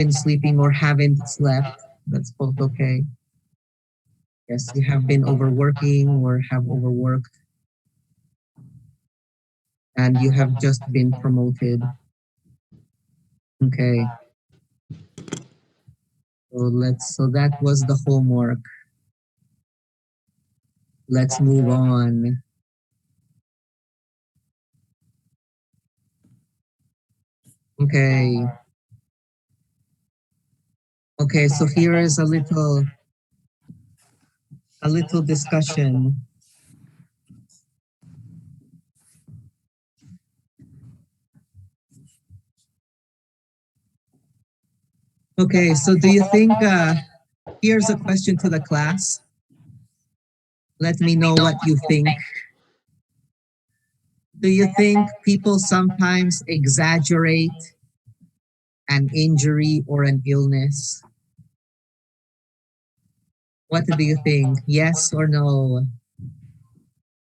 been sleeping or haven't slept. That's both okay. Yes, you have been overworking or have overworked, and you have just been promoted. Okay. So that was the homework. Let's move on. Okay. Okay, so here is a little discussion. Okay, so do you think, here's a question to the class. Let me know what you think. Do you think people sometimes exaggerate an injury or an illness? What do you think? Yes or no?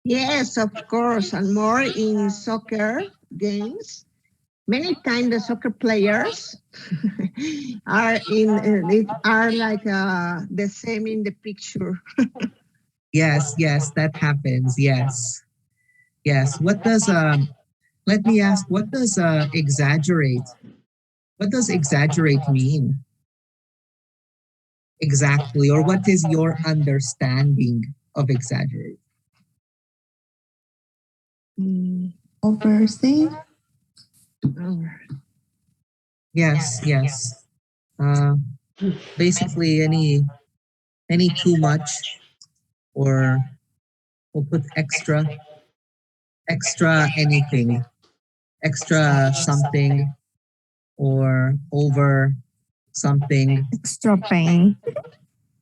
Yes, of course, and more in soccer games. Many times the soccer players are like the same in the picture. Yes, that happens. Yes. What does let me ask, what does exaggerate? What does exaggerate mean? Exactly, or what is your understanding of exaggerate? Overthink. Yes. Uh, Basically, any too much, or we'll put extra anything, extra something, or over something. Extra pain.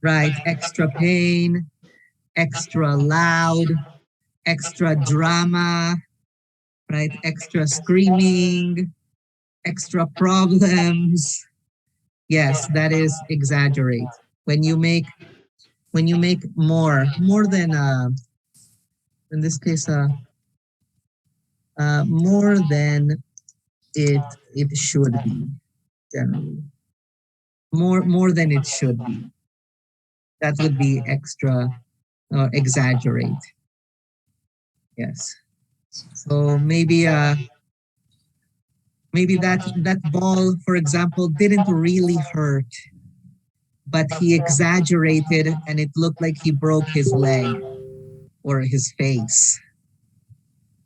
Right, extra pain, extra loud, extra drama, right? Extra screaming, extra problems. Yes, that is exaggerate. When you make more than in this case more than it should be, generally. More than it should be. That would be extra or exaggerate. Yes. So maybe that ball, for example, didn't really hurt, but he exaggerated and it looked like he broke his leg or his face.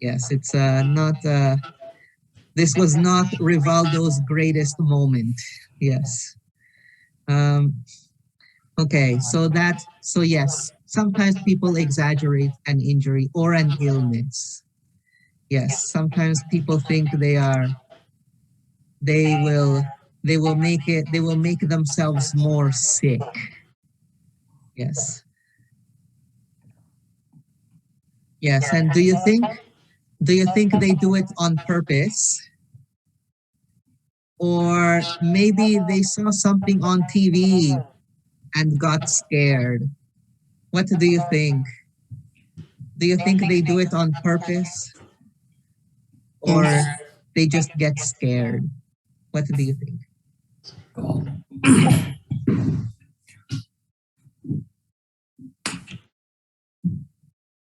Yes, it's not this was not Rivaldo's greatest moment. Yes. Okay, so yes, sometimes people exaggerate an injury or an illness. Yes, sometimes people think they will make themselves more sick. Yes. Yes, and do you think they do it on purpose? Or maybe they saw something on TV and got scared. What do you think? Do you think they do it on purpose? Or they just get scared? What do you think?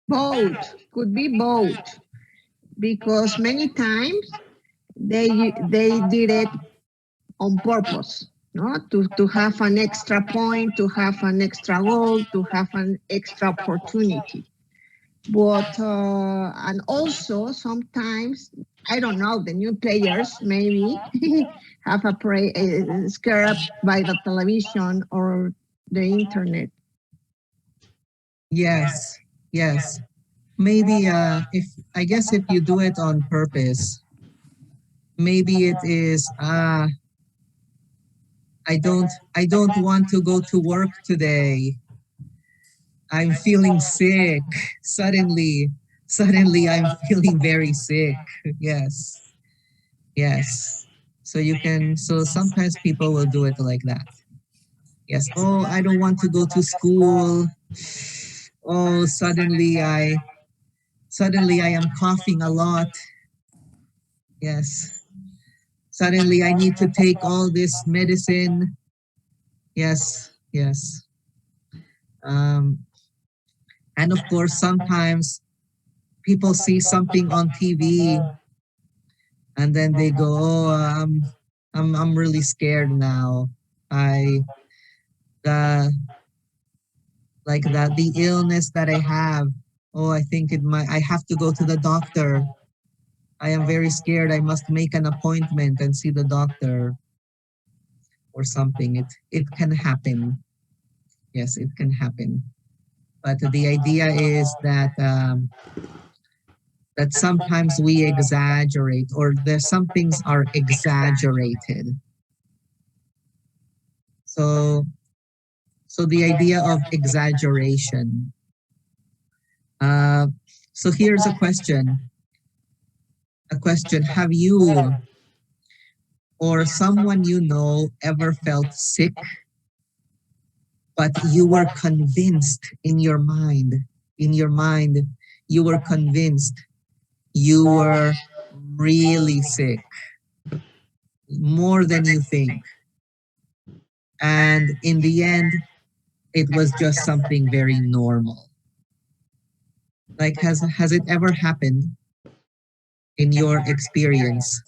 Both, could be both, because many times they did it on purpose, no? To have an extra point, to have an extra goal, to have an extra opportunity. But and also sometimes, I don't know, the new players maybe have scared by the television or the internet. Yes. Maybe if you do it on purpose, maybe it is I don't want to go to work today. I'm feeling sick. Suddenly I'm feeling very sick. Yes. So sometimes people will do it like that. Yes. Oh, I don't want to go to school. Oh, suddenly I am coughing a lot. Yes. Suddenly I need to take all this medicine. Yes, yes. Um, and of course, sometimes people see something on TV and then they go, "Oh, I'm really scared now. I the the illness that I have. Oh, I think it might. I have to go to the doctor. I am very scared. I must make an appointment and see the doctor or something. It can happen. Yes, it can happen. But the idea is that sometimes we exaggerate, or there's some things are exaggerated. So so the idea of exaggeration. Uh, so here's a question. A question. Have you or someone you know ever felt sick, but you were convinced in your mind, you were convinced you were really sick, more than you think. And in the end, it was just something very normal. Like, has it ever happened in your experience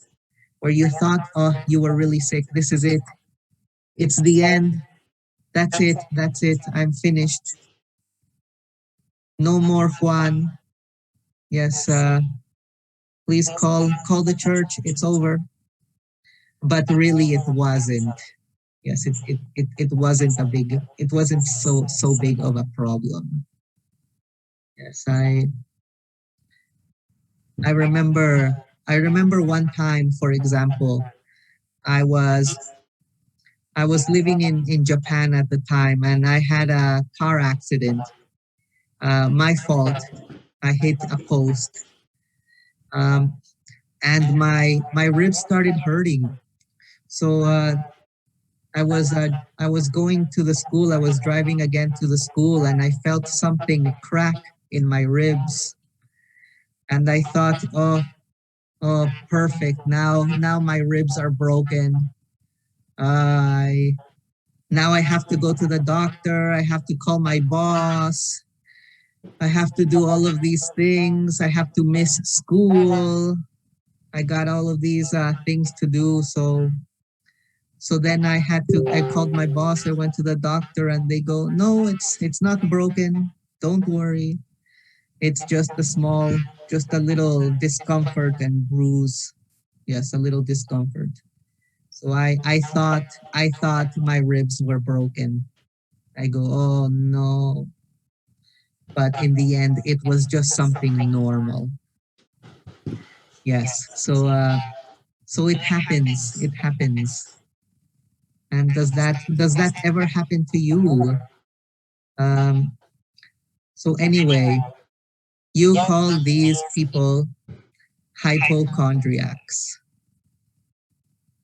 where you thought, oh, you were really sick? This is it. It's the end. That's it. That's it. I'm finished. No more Juan. Yes, please call the church. It's over. But really, it wasn't. Yes, it wasn't a big. It wasn't so big of a problem. Yes, I remember. I remember one time, for example, I was I was living in Japan at the time, and I had a car accident. My fault. I hit a post, um, and my ribs started hurting. So I was going to the school. I was driving again to the school, and I felt something crack in my ribs. And I thought, oh, perfect. Now my ribs are broken. I Now I have to go to the doctor. I have to call my boss. I have to do all of these things. I have to miss school. I got all of these things to do. So then I called my boss. I went to the doctor and they go, no, it's not broken. Don't worry. It's just just a little discomfort and bruise. Yes, a little discomfort. So I thought my ribs were broken. I go, oh no. But in the end, it was just something normal. Yes. So it happens. It happens. And does that ever happen to you? Um, so anyway, you call these people hypochondriacs.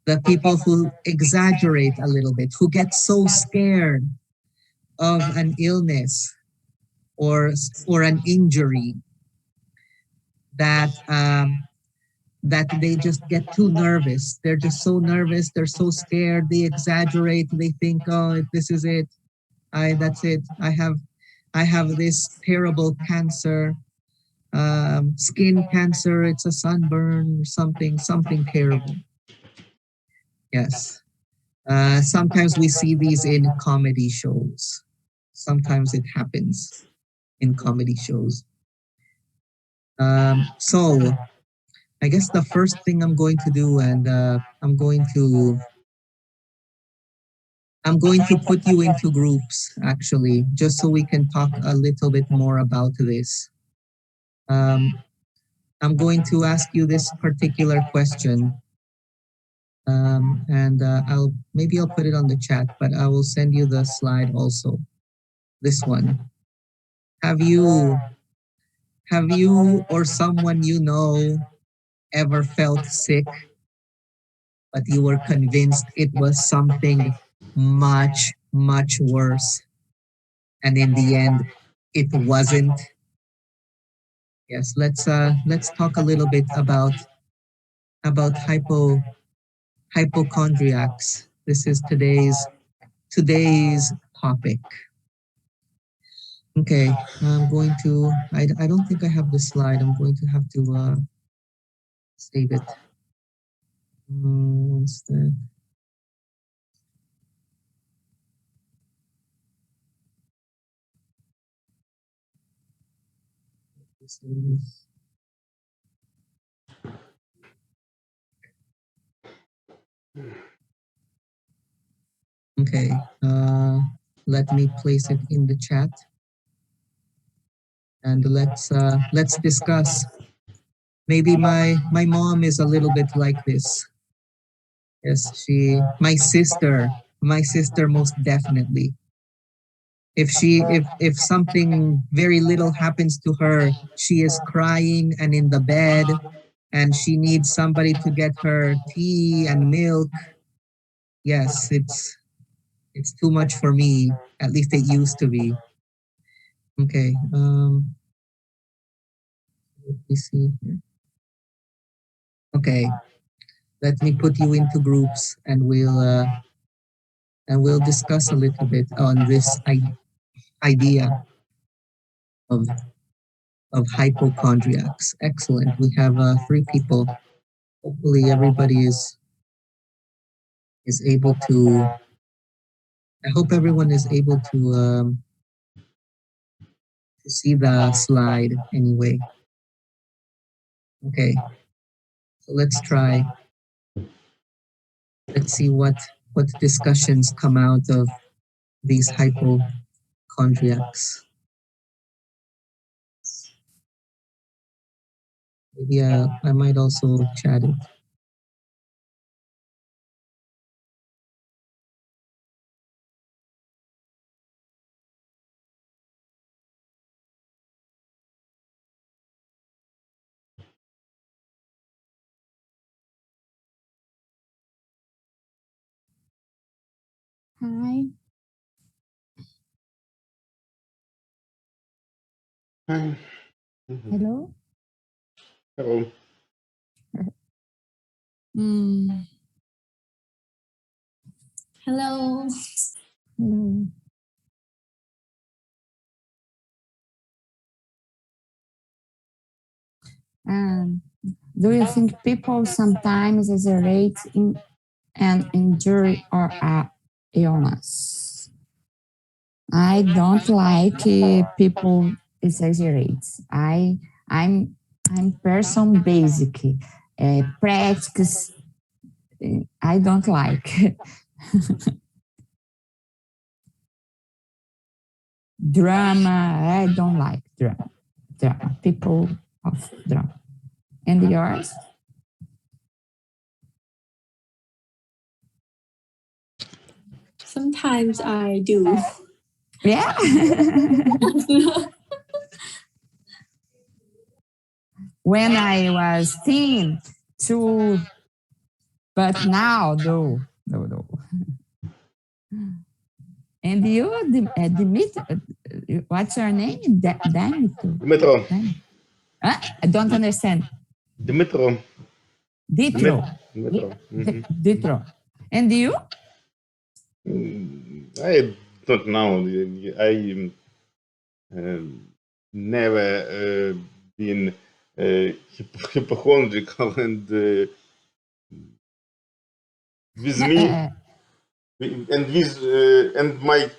The people who exaggerate a little bit, who get so scared of an illness or an injury that that they just get too nervous. They're just so nervous. They're so scared. They exaggerate. They think, oh, this is it. That's it. I have this terrible cancer, skin cancer. It's a sunburn or something terrible. Yes. Sometimes we see these in comedy shows. Sometimes it happens in comedy shows. So I guess the first thing I'm going to do, and I'm going to put you into groups actually, just so we can talk a little bit more about this. Um, I'm going to ask you this particular question, and I'll put it on the chat, but I will send you the slide also. This one. Have you have you or someone you know ever felt sick, but you were convinced it was something much worse, and in the end, it wasn't? Yes, let's talk a little bit about hypo hypochondriacs. This is today's topic. Okay, I'm going to, I don't think I have the slide. I'm going to have to save it. What's that? Okay, let me place it in the chat, and let's discuss. Maybe my mom is a little bit like this. Yes, my sister most definitely. If something very little happens to her, she is crying and in the bed, and she needs somebody to get her tea and milk. Yes, it's too much for me. At least it used to be. Okay. Let me see here. Okay. Let me put you into groups, and we'll discuss a little bit on this idea of hypochondriacs. Excellent. We have 3 people. Hopefully, everybody is able to. I hope everyone is able to see the slide anyway. Okay. So let's try. Let's see what discussions come out of these hypochondriacs. Maybe I might also chat it. Hi. Hi. Hello. Hello. Mm. Hello. Hello. Do you think people sometimes exaggerate in an injury or a illness? I don't like people exaggerate. I'm person basic. Practice I don't like. Drama, I don't like drama. People of drama. And yours? Sometimes I do. Yeah. When I was teen, too, but now, no. And you, Dimitri, what's your name? Dmitro. Huh? I don't understand. Dmitro. Ditro. Dmitro. Ditro. And you? I don't know. I never been hypochondriacal, and with me, and with and my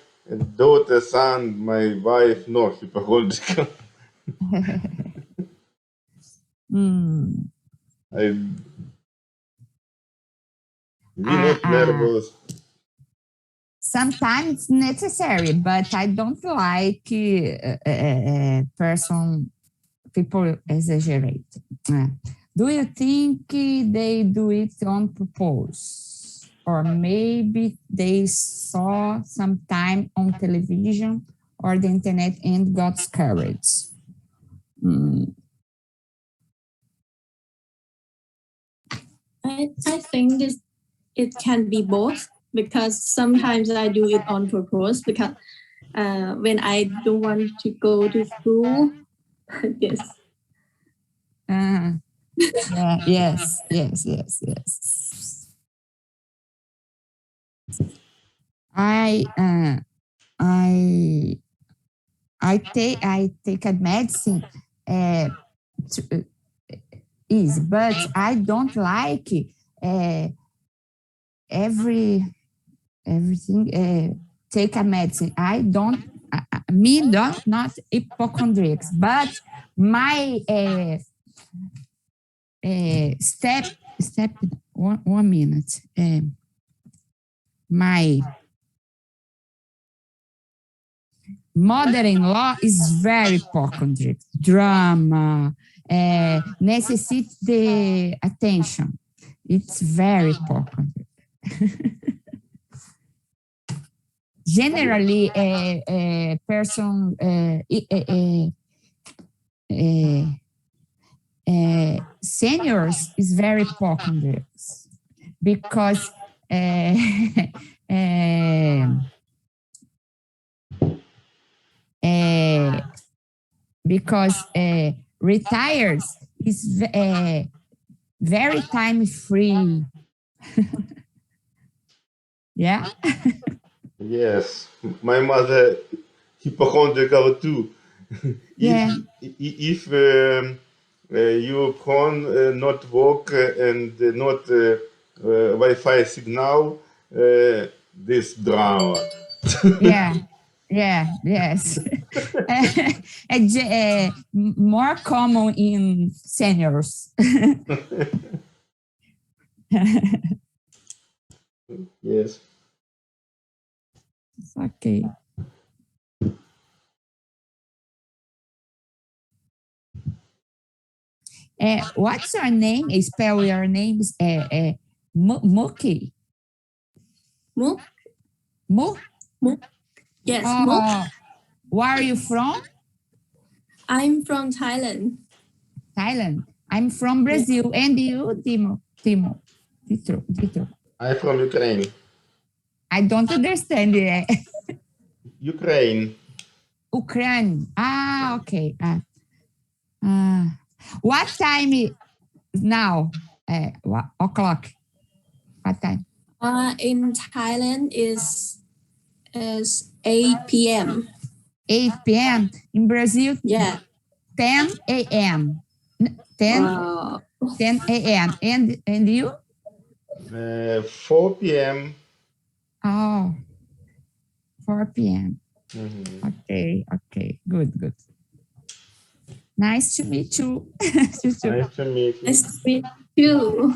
daughter, son, my wife, no hypochondriacal. We not nervous. Sometimes it's necessary, but I don't like people exaggerate. Do you think they do it on purpose? Or maybe they saw some time on television or the internet and got scared? I think it can be both, because sometimes I do it on purpose, because when I don't want to go to school. Yes. Yeah, yes. I I take a medicine to, is, but I don't like uh, everything. Take a medicine. I don't. Me not hypochondriacs, but my step 1 minute. My mother-in-law is very hypochondriac, drama, necessitates the attention. It's very hypochondriac. Generally, a person seniors is very hypochondriac because uh, because retires is very time free. Yeah. Yes, my mother hypochondriacal too. Yeah. If your phone not work and not Wi-Fi signal, this drama. Yeah. Yeah. Yes. More common in seniors. Yes. Okay. What's your name? Spell your names. Muki. Mook, Mu. mook. Yes, mook. Oh, where are you from? I'm from Thailand. Thailand. I'm from Brazil. And you, Timo? Tito. I'm from Ukraine. I don't understand it. Ukraine. Ukraine. Ah, okay. What time is now? What o'clock? What time? In Thailand is 8 p.m. 8 p.m. In Brazil, Yeah. 10 a.m. 10, Wow. 10 a.m. And you? 4 p.m. Oh, 4 p.m. Mhm. Okay. Good. Nice to meet you. Nice to meet you. Nice to meet you.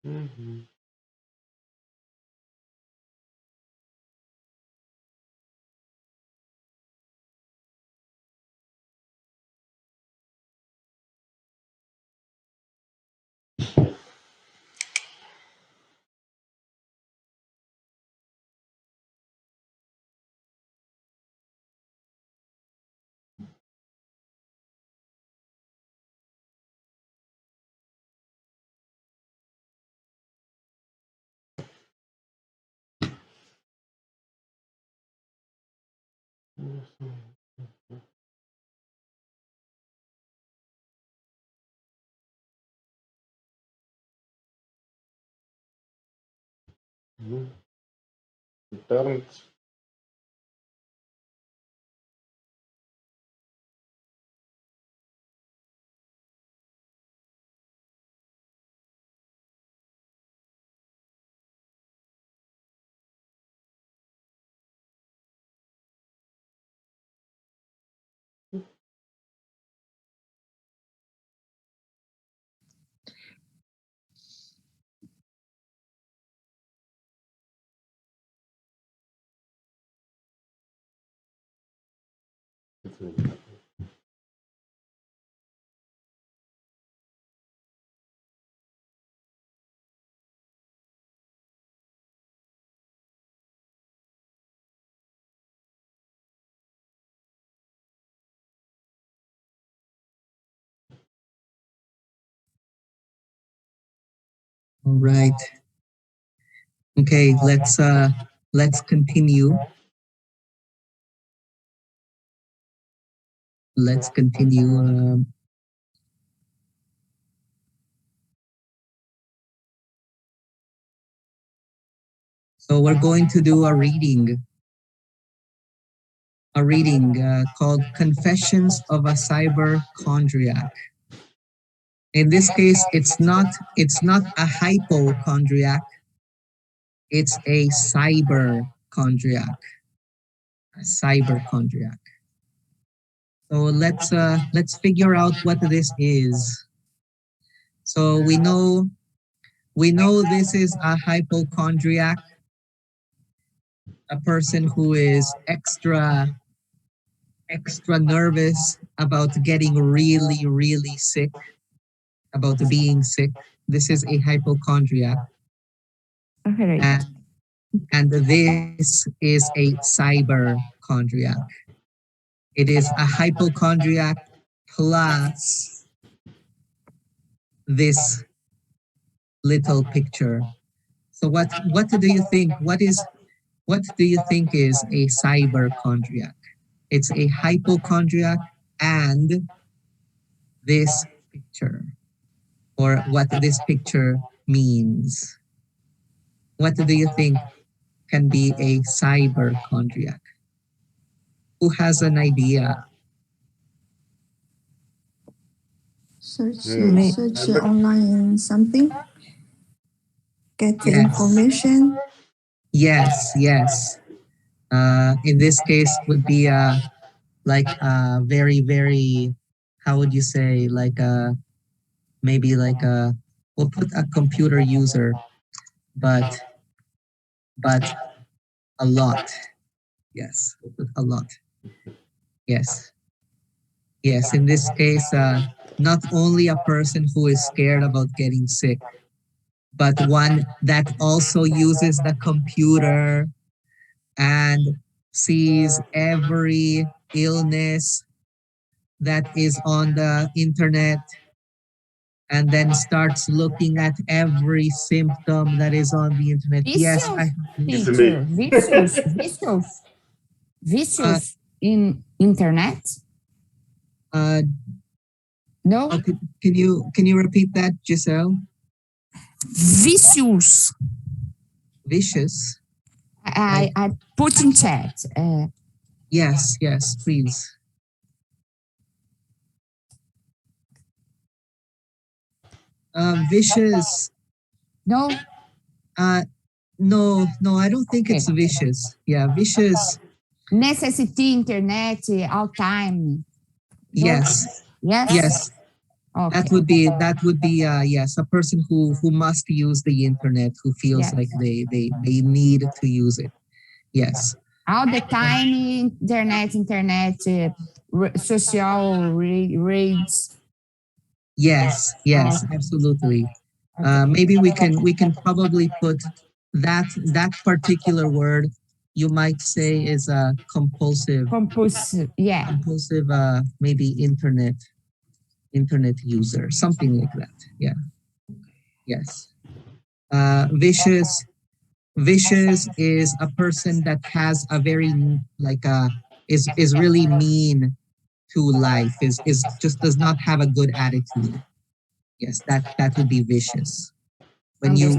Mhm. Mhm. Returned. All right. Okay, let's continue. Let's continue. So we're going to do a reading called Confessions of a Cyberchondriac. In this case, it's not a hypochondriac, it's a cyberchondriac. A cyberchondriac. So let's figure out what this is. So we know this is a hypochondriac, a person who is extra nervous about getting really sick, about being sick. This is a hypochondriac. Okay. And this is a cyberchondriac. It is a hypochondriac plus this little picture. So what do you think? What do you think is a cyberchondriac? It's a hypochondriac and this picture, or what this picture means. What do you think can be a cyberchondriac? Who has an idea? Search, Hmm. search online something. Get the Yes. information. Yes. In this case, would be like very, how would you say, like maybe like we'll put a computer user, but a lot. Yes, we'll put a lot. Yes. In this case, not only a person who is scared about getting sick, but one that also uses the computer and sees every illness that is on the internet, and then starts looking at every symptom that is on the internet. Yes, It's Teacher, me. vicious in internet? No, can you repeat that, Giselle? vicious. Vicious. I put in chat. Yes, please. Vicious. No, No, I don't think it's Okay. vicious. Yeah, vicious. necessity internet all time. No? Yes, Yes. Okay. that would be yes, a person who must use the internet, who feels Yes. like they need to use it. Yes. All the time internet, social reads. Yes, absolutely. Maybe we can probably put that particular word, you might say, is a compulsive Yeah. maybe internet user, something like that. Yeah. Yes. Vicious is a person that has a very like is really mean to life, is just does not have a good attitude. Yes, that would be vicious. When you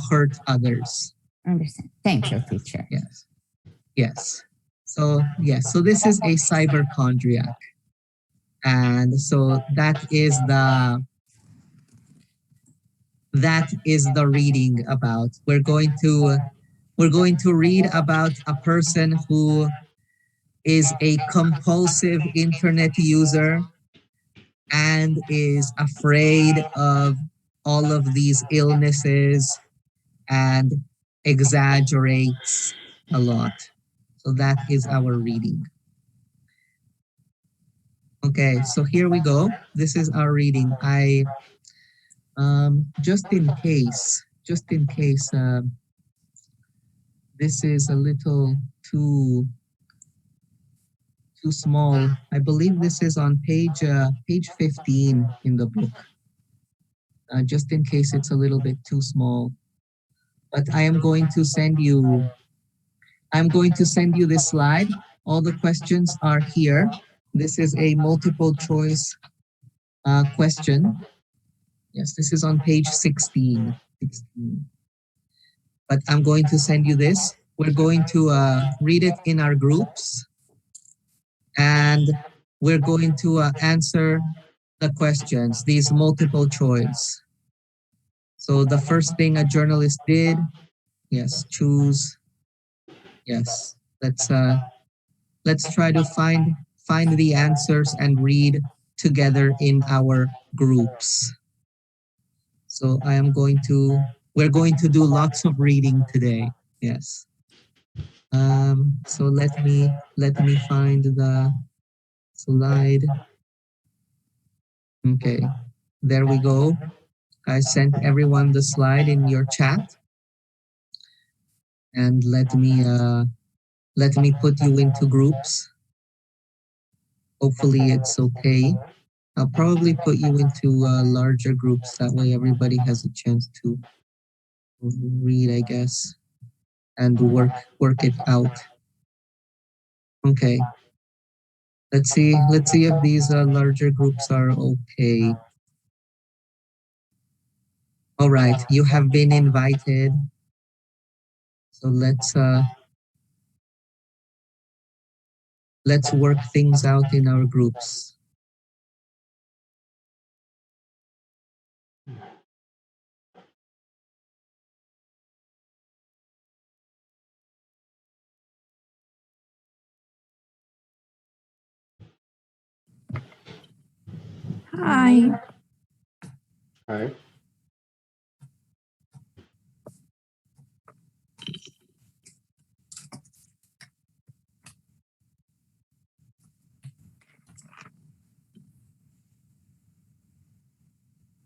hurt others. Understand. Thank you, teacher. Yes. So this is a cyberchondriac. And so that is the reading about. We're going to read about a person who is a compulsive internet user and is afraid of all of these illnesses and exaggerates a lot. So that is our reading. Okay, so here we go. This is our reading. I just in case this is a little too small. I believe this is on page 15 in the book. just in case it's a little bit too small. But I'm going to send you this slide. All the questions are here. This is a multiple choice question. Yes, this is on page 16. But I'm going to send you this. We're going to read it in our groups, and we're going to answer the questions, these multiple choice. So the first thing a journalist did, yes, choose. Yes, let's try to find the answers and read together in our groups. So we're going to do lots of reading today. Yes. So let me find the slide. Okay, there we go. I sent everyone the slide in your chat, and let me put you into groups. Hopefully it's okay. I'll probably put you into larger groups. That way everybody has a chance to read, I guess, and work it out. Okay. Let's see if these larger groups are okay. All right, you have been invited. So let's work things out in our groups. Hi. Hi.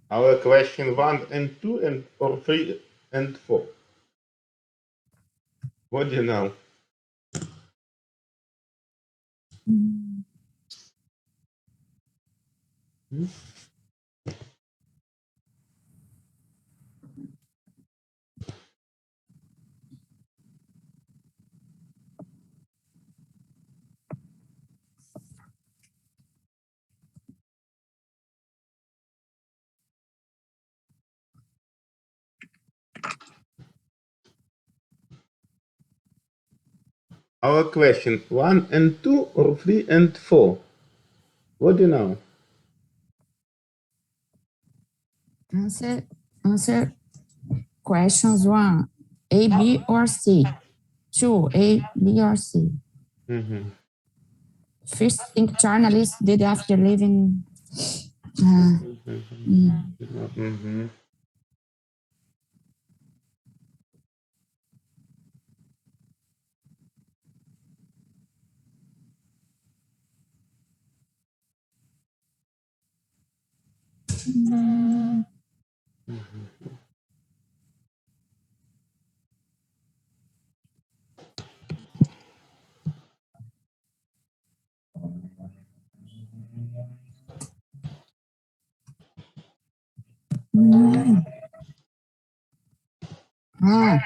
Our question 1 and 2 and or 3 and 4. What do you know? Hmm? Our question 1 and 2 or 3 and 4. What do you know? Answer questions 1, A, B, or C. 2, A, B, or C. Mm-hmm. First thing journalists did after leaving. Mm-hmm.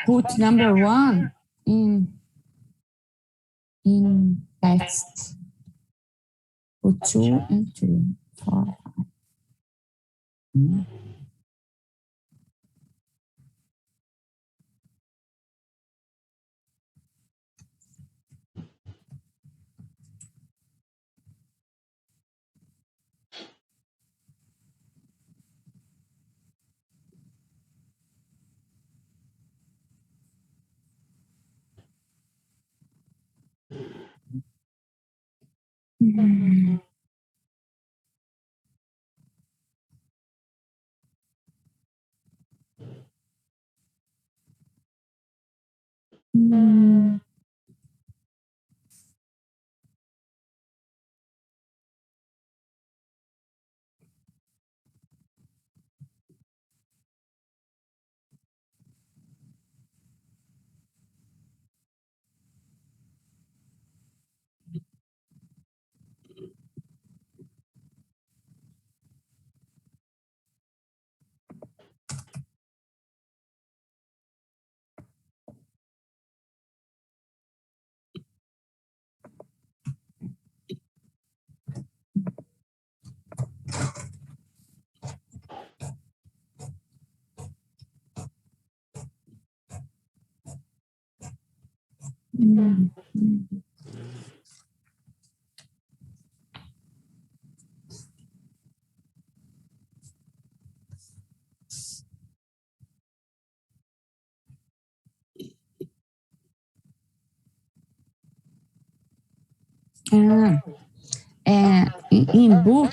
Put number 1 in text. Put 2 and 3, 4, 5.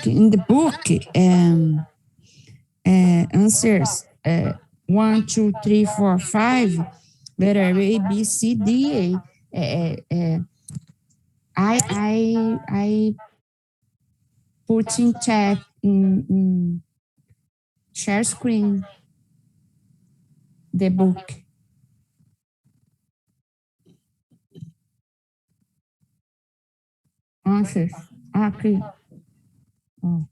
In the book, answers 1, 2, 3, 4, 5, letter A, B, C, D, A. I put in chat in share screen the book. Answers. Okay. Oh.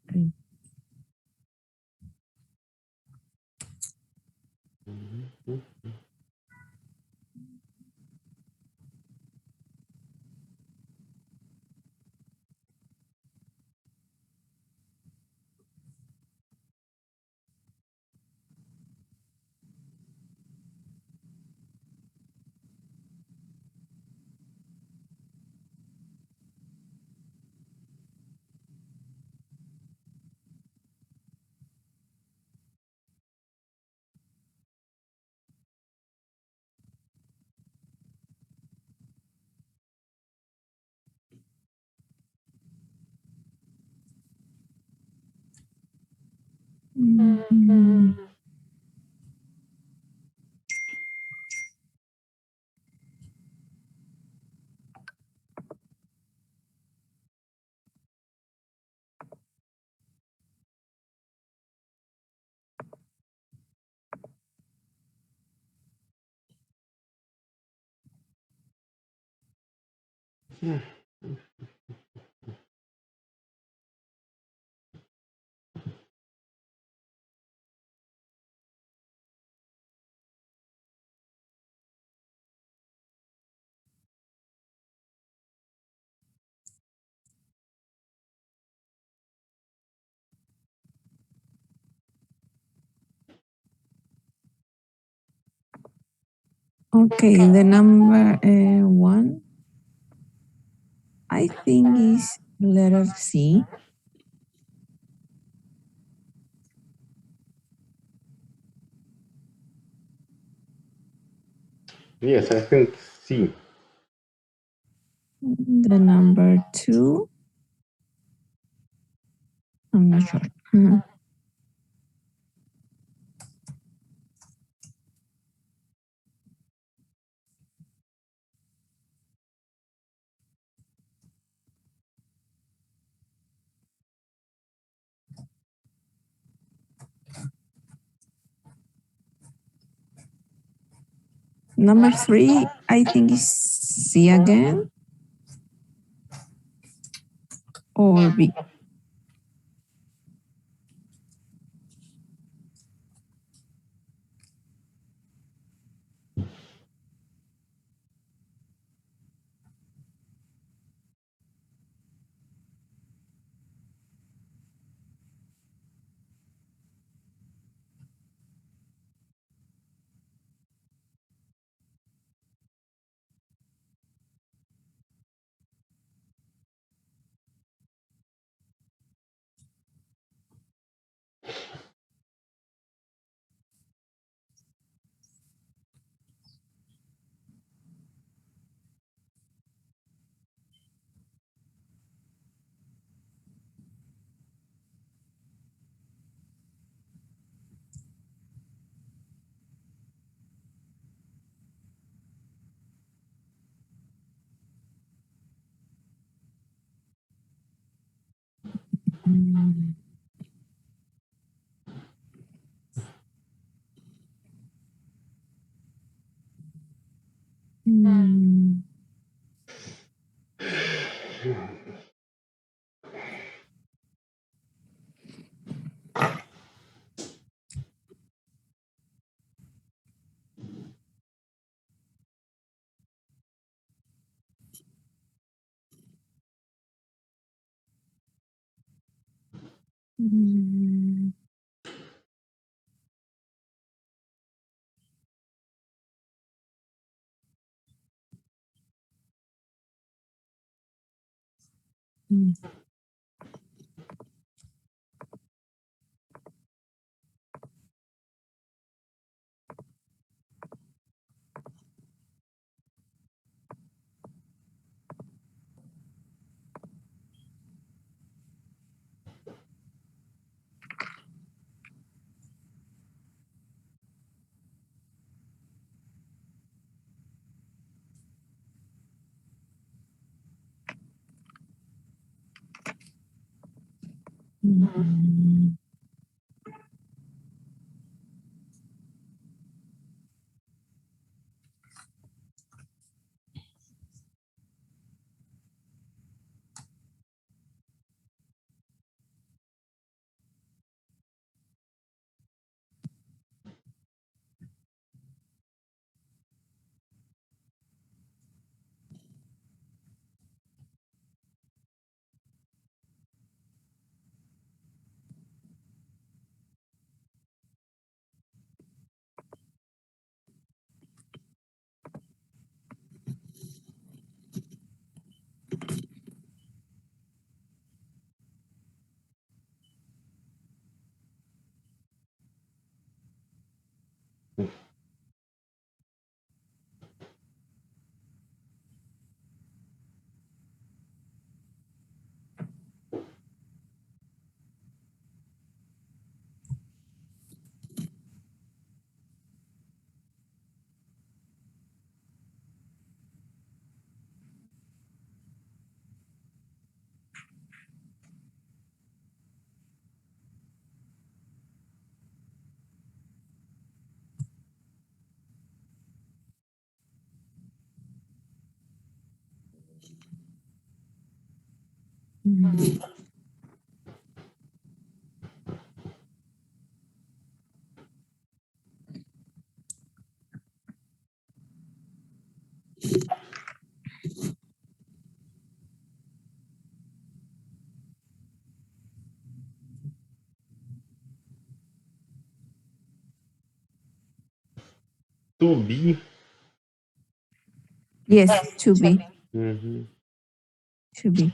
Okay. Okay, the number one, I think is letter C. Yes, I think C. The number two, I'm not sure. Number three, I think is C again or B. Mm. Mm. To be. Yes, to be. Mhm. To be.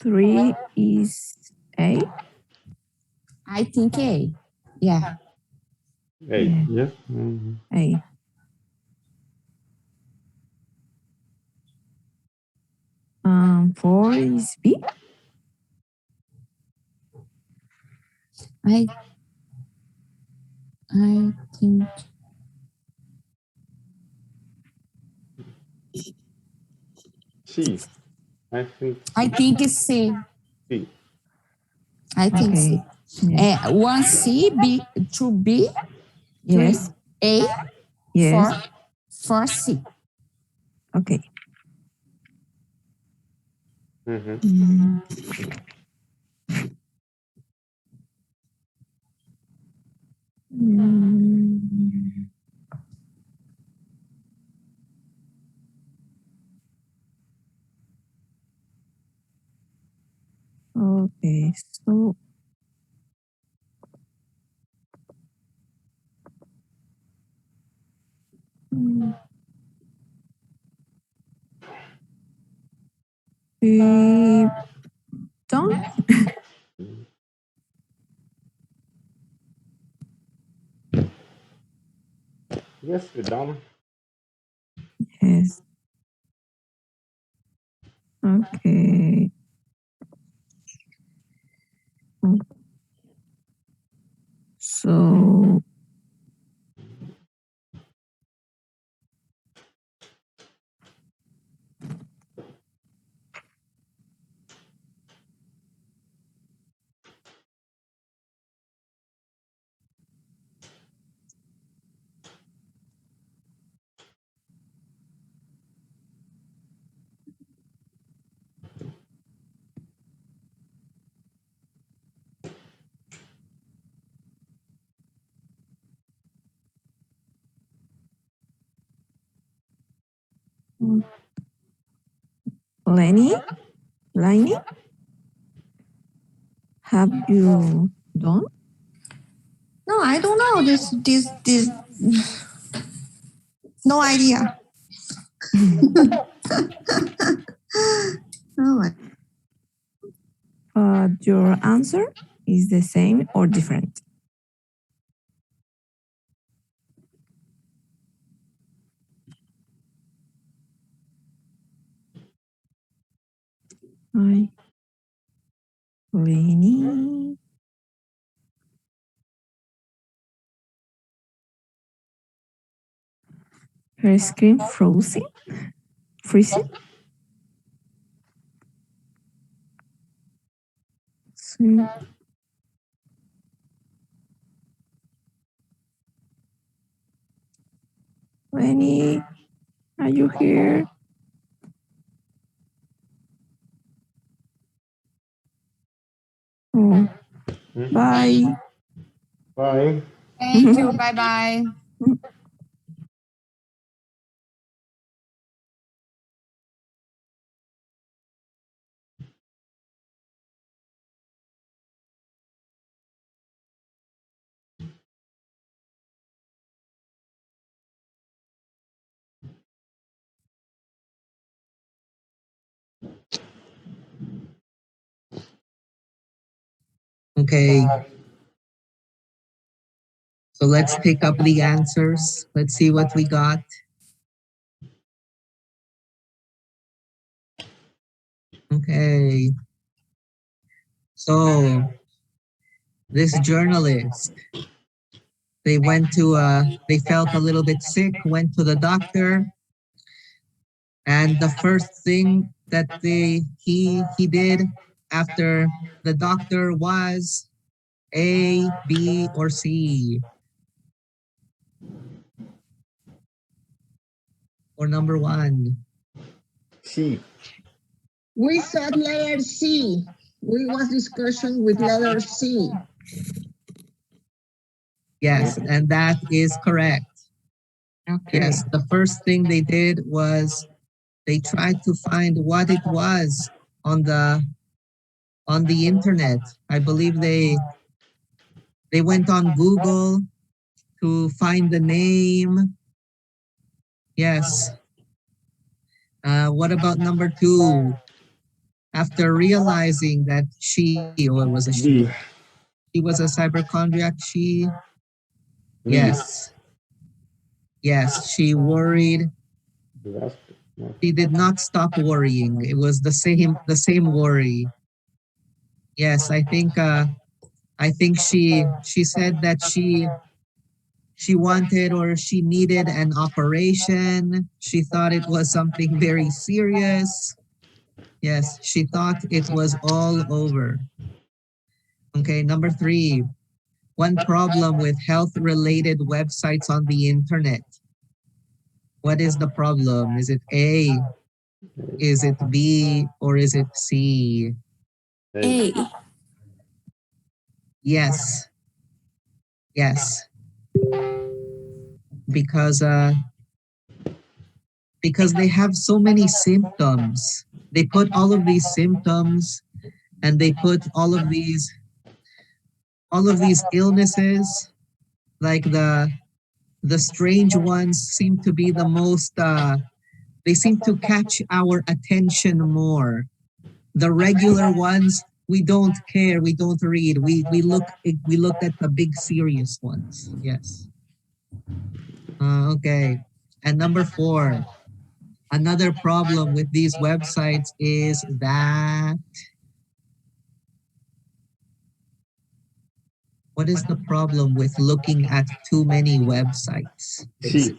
Three is A. I think A. Yeah. Hey, Yeah. yes. Mhm. A. Four is B. I think C. I think it's C. C. I think Okay. C. Yeah. One C, B, two B, three Yes. A, Yes. four C. Okay. Mhm. Mm. Okay, so mm, we don't. Yes, we're done. Yes. Okay. Mm. So Lenny? Lenny? Have you done? No, I don't know. This. No idea. No, Your answer is the same or different? Hi. Lenny. Her screen frozen? Freezing? So, Lenny, are you here? Oh, bye. Bye. Thank you. Bye bye. Okay. So let's pick up the answers. Let's see what we got. Okay. So this journalist, they felt a little bit sick, went to the doctor, and the first thing that he did after the doctor was A, B, or C? Or number one? C. We said letter C. We was discussion with letter C. Yes, and that is correct. Okay. Yes, the first thing they did was they tried to find what it was on the internet. I believe they went on Google to find the name. Yes. What about number two? After realizing that she, or was it she? D. She was a hypochondriac. She, D. yes, yes, she worried. Last. She did not stop worrying. It was the same worry. Yes, I think she said that she wanted or she needed an operation. She thought it was something very serious. Yes, she thought it was all over. Okay, number three. One problem with health-related websites on the internet. What is the problem? Is it A? Is it B? Or is it C? A. Yes. Yes. Because they have so many symptoms. They put all of these symptoms and they put all of these illnesses, like the strange ones seem to be the most they seem to catch our attention more. The regular ones, we don't care, we don't read. We look at the big serious ones. Yes. Okay. And number four, another problem with these websites is that, what is the problem with looking at too many websites? C.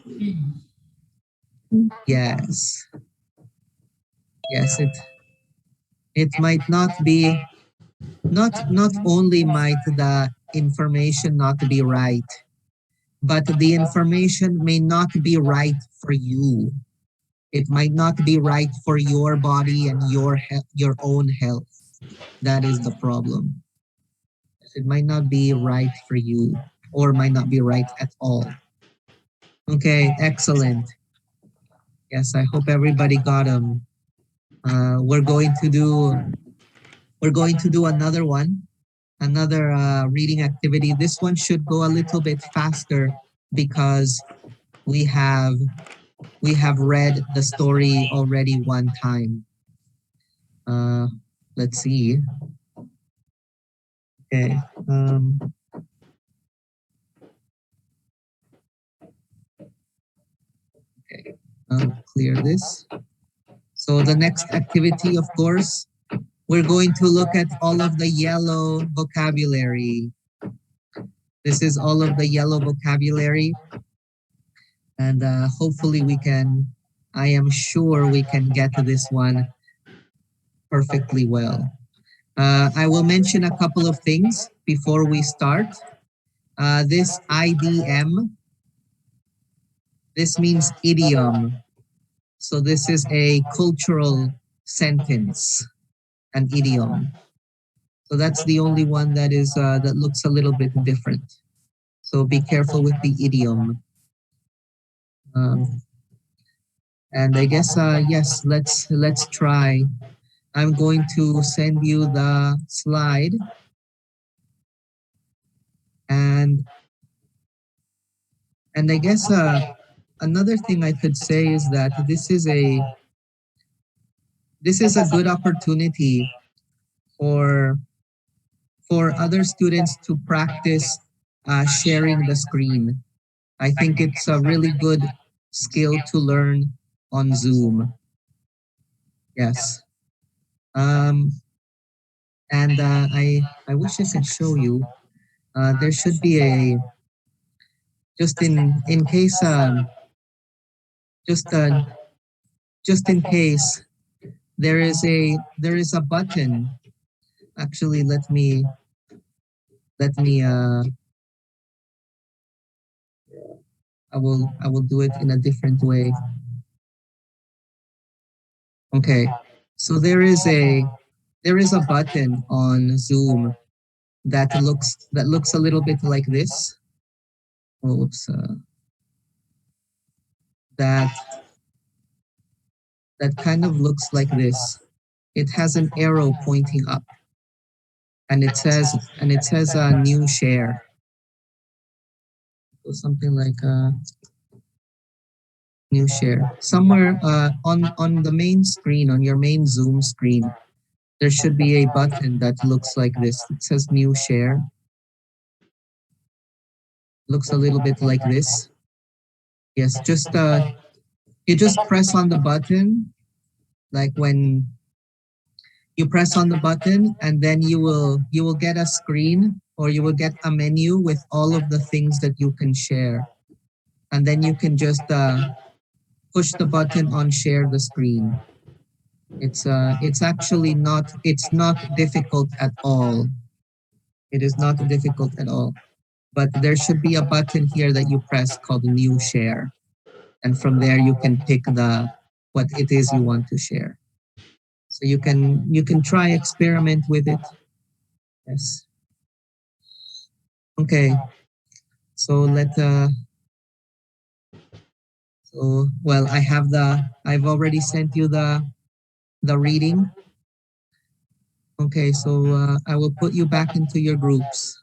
Yes. Yes, it might not be, not only might the information not be right, but the information may not be right for you. It might not be right for your body and your own health. That is the problem. It might not be right for you or might not be right at all. Okay, excellent. Yes, I hope everybody got them. We're going to do another one, another reading activity. This one should go a little bit faster because we have read the story already one time. Let's see. Okay. Okay. I'll clear this. So the next activity, of course, we're going to look at all of the yellow vocabulary. This is all of the yellow vocabulary. And hopefully I am sure we can get to this one perfectly well. I will mention a couple of things before we start. This IDM, this means idiom. So this is a cultural sentence, an idiom. So that's the only one that looks a little bit different. So be careful with the idiom. And I guess yes, let's try. I'm going to send you the slide, and I guess another thing I could say is that this is a good opportunity for other students to practice sharing the screen. I think it's a really good skill to learn on Zoom. Yes. And I wish I could show you. There should be a, just in case, just in case, there is a button. Actually, let me I will do it in a different way. Okay. So there is a button on Zoom that looks a little bit like this. Oops. That kind of looks like this. It has an arrow pointing up, and it says new share. So something like new share. Somewhere on the main screen, on your main Zoom screen, there should be a button that looks like this. It says new share. Looks a little bit like this. Yes, just you just press on the button, like when you press on the button, and then you will get a screen, or you will get a menu with all of the things that you can share, and then you can just push the button on share the screen. It's actually not difficult at all. It is not difficult at all. But there should be a button here that you press called new share, and from there you can pick what it is you want to share. So you can try experiment with it. Yes. Okay. So well, I've already sent you the reading. Okay, so I will put you back into your groups.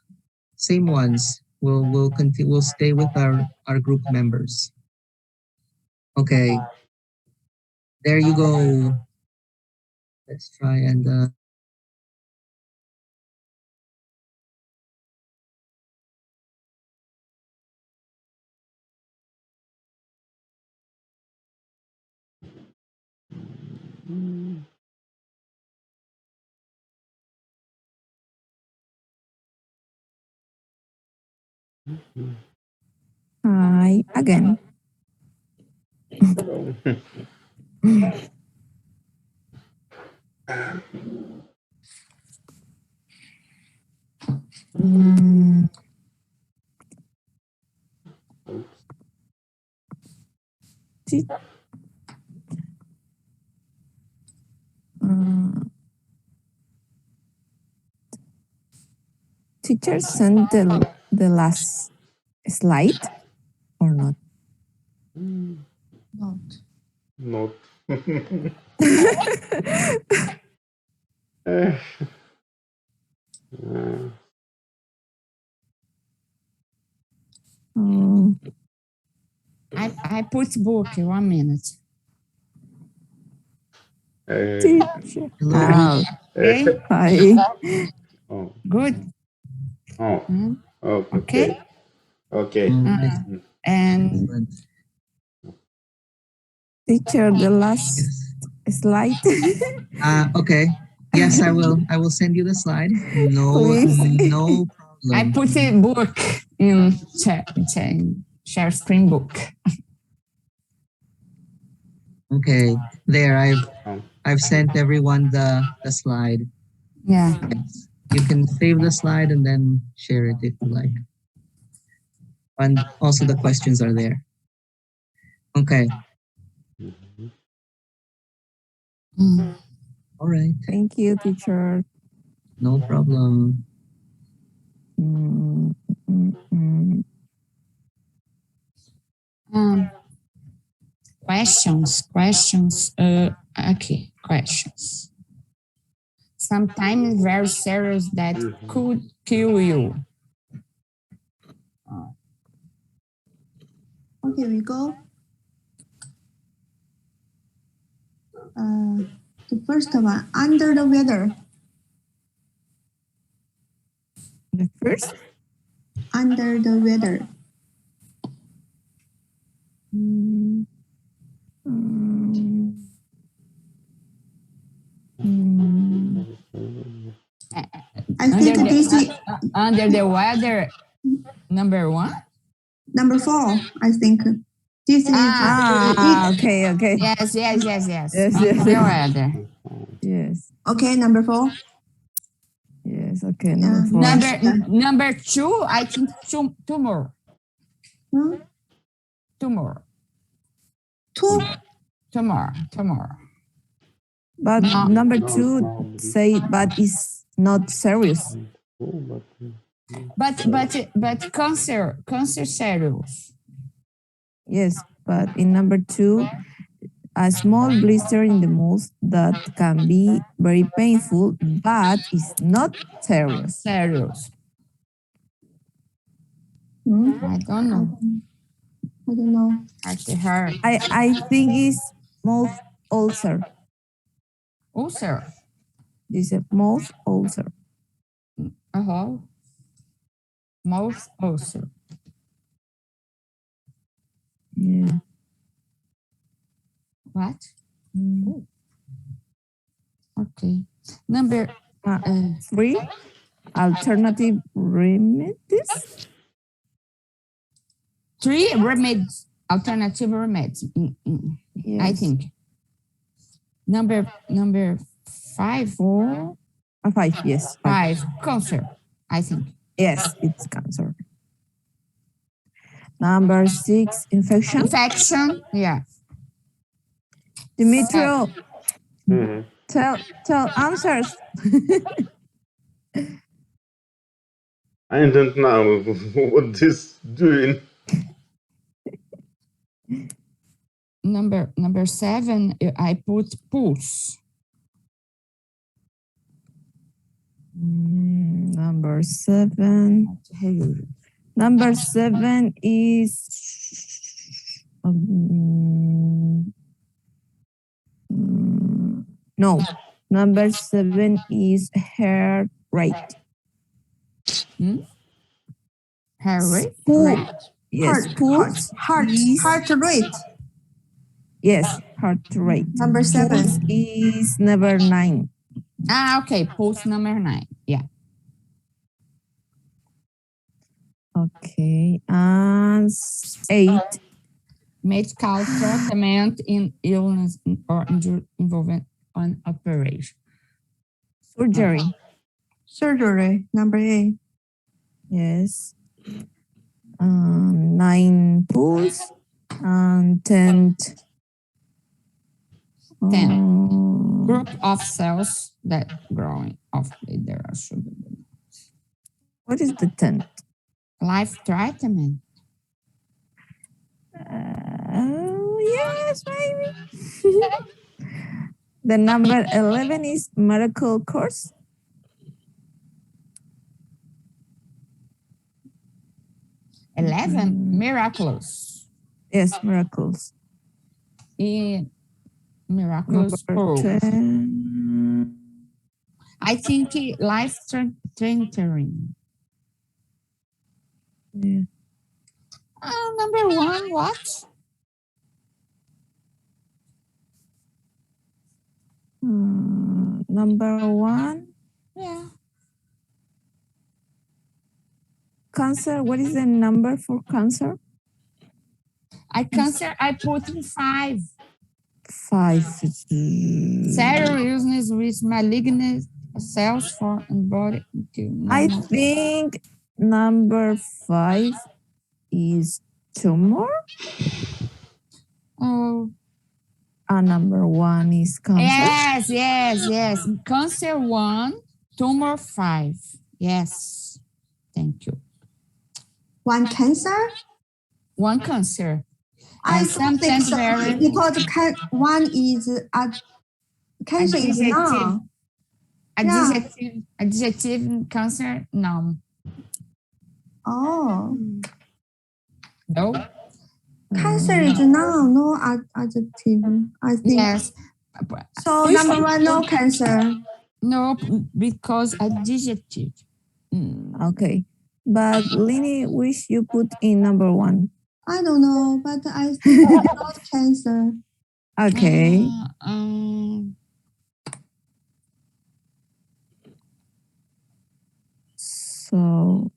Same ones. We'll continue. We'll stay with our group members. Okay. There you go. Let's try and Hi again. Mm. Ti- uh, Teacher sent the last slide or not? Not. Not. Uh, Oh, I put book 1 minute. teacher. Hello. Oh, Okay, hi. oh, good. oh, Mm, okay. Okay. And Excellent. Teacher, the last Yes. slide. Okay. Yes, I will. I will send you the slide. No, Please. no I problem. put a book in share screen book. Okay. There, Um, I've sent everyone the slide. Yeah. Yes. You can save the slide and then share it if you like. And also the questions are there. Okay. Mm. All right. Thank you, teacher. No problem. Mm, mm, mm. Questions. Okay, questions. Sometimes very serious that could kill you. Okay, we go. The first one, under the weather. The first. Under the weather. Mm, mm, mm. I think Under this is under the weather, number 1. number 4. I think this is it. Okay, okay. Yes. Yes, Under yes, the yes. weather. Yes, Okay, number 4. yes. Okay, number 4. Number 2, I think tomorrow. Hmm? Tomorrow. 2. Tomorrow. But No. number 2 say, but it's not serious. But cancer serious. Yes, but in number 2, a small blister in the mouth that can be very painful, but is not serious. Serious. Hmm? I don't know. I don't know. Heart. I think it's mouth ulcer. Ulcer. This is mouth ulcer. Mouth ulcer. Yeah. What? Oh. Okay. Number 3, alternative remedies. 3 remedies. Alternative remedies. Yes. I think. Number 5. 4, 5, yes. 5. Cancer. I think. Yes, it's cancer. Number 6, infection. Infection. Yeah. Dimitrio, tell answers. I don't know what this doing. Number 7, I put pulse. Number 7. Number 7 is no. Number 7 is heart rate. Heart rate? Yes, Heart rate. Yes, heart rate. Number 7. Pulse is number 9. Okay. Pulse number 9. Yeah. Okay, and 8. Medical treatment in illness or injury involving an operation. Surgery. Surgery. Number 8. Yes. 9 pulse and 10. 10. Group of cells that growing of there are sugar. What is the 10th? Life treatment. Yes, Yes, maybe. The number 11 is miracle course. 11, miraculous. Yes, miracles. Miraculous. Number 10. I think life strengthening. Yeah. Number 1, what? Number 1. Yeah. Cancer. What is the number for cancer? I put in 5. 5. Seriousness with malignant cells for embodied into I normal. think number 5 is tumor. Oh, And number 1 is cancer. yes. Cancer 1, tumor 5. Yes. Thank you. One cancer? 1 cancer. I And don't think sometimes so very because one is cancer is now. adjective cancer, no. Oh, No. cancer is now, no adjective. I think. Yes. So If number you 1, no cancer. No, because adjective. Okay. But Lini, which you put in number 1? I don't know, but I think it's not cancer. Okay. So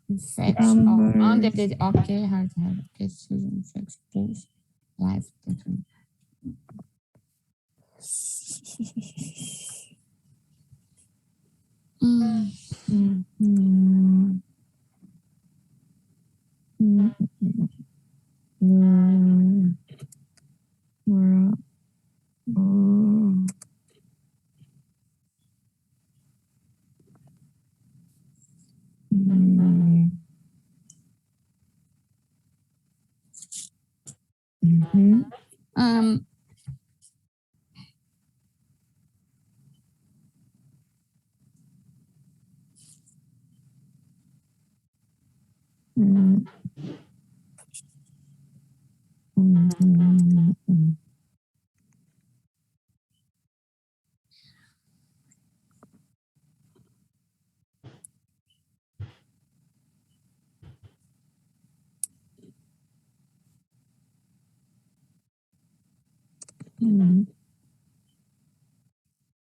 Infection number- under the okay, hard to have infection, life.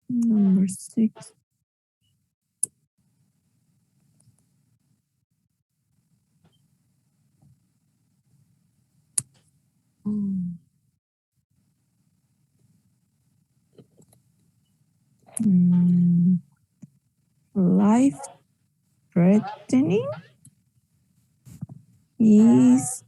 Number 6. Life threatening is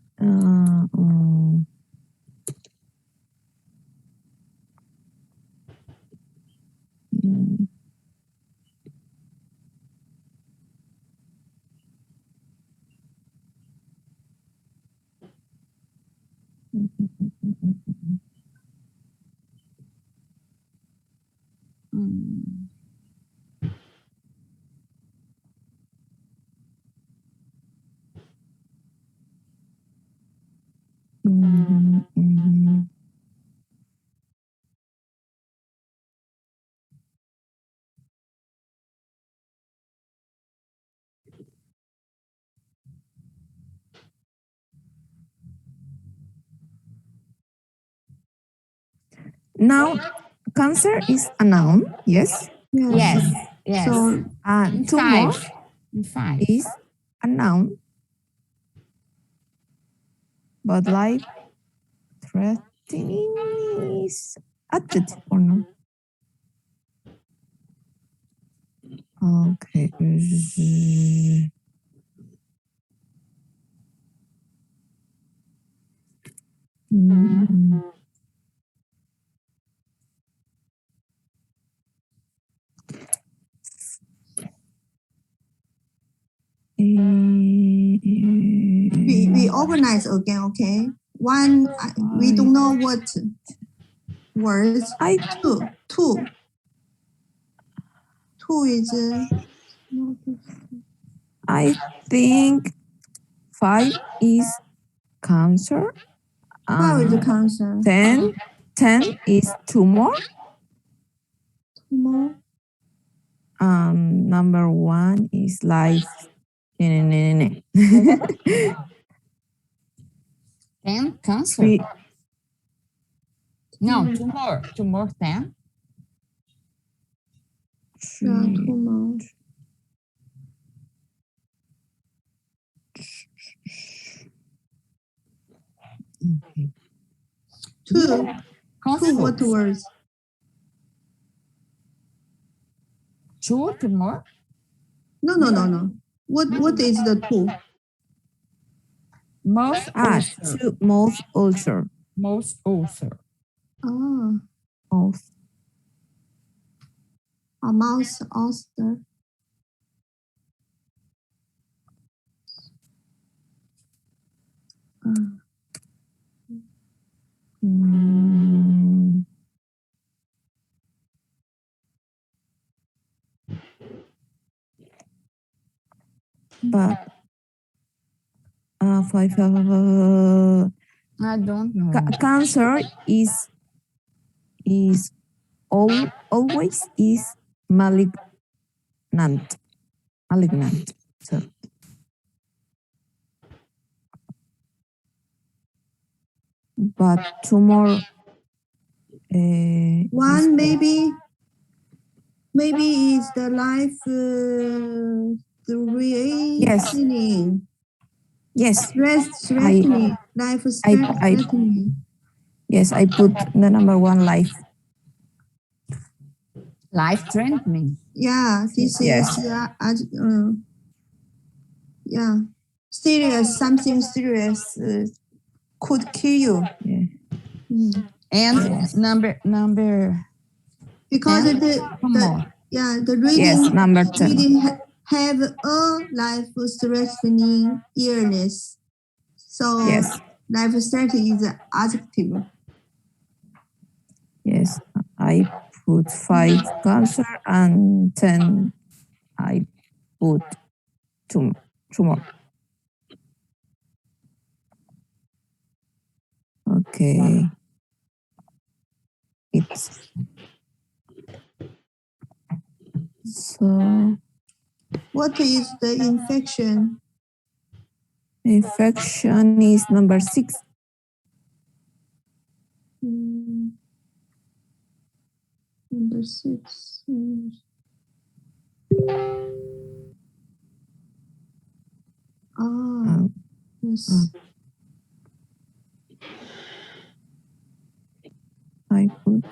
Now, cancer is a noun, yes? Yes. So And tumor 5. is a noun, but life threatening is adjective or no? Okay. we organize again, okay? One, we don't know what words. I Two is I think 5 is Cancer. how is the cancer? 10 is tumor. More. Number 1 is life. 10 cancer. 3, No, tumor 10. Yeah, 3, two more. Two what Conflict. words? Two tumor. No. What is the two? Mouth ulcer. 2 mouth ulcer. Mouth ulcer. Ah, Mouth. a mouse ulcer. Mm, but 5 I don't know. cancer is always is malignant. So but tumor One maybe is the life threatening. yes Threatening. Life threatening. yes I put the number 1 life. Life threatening. Yeah, this Yes. is yeah, serious. Something serious could kill you. Yeah. And Yes. number Because 10. the reading Yes, number 10. reading have a life threatening illness. So Yes. life threatening is adjective. Yes, I put 5 cancer and 10 I put tumor. Okay. It's so What is the infection? infection is number 6. Number 6. Yes. I put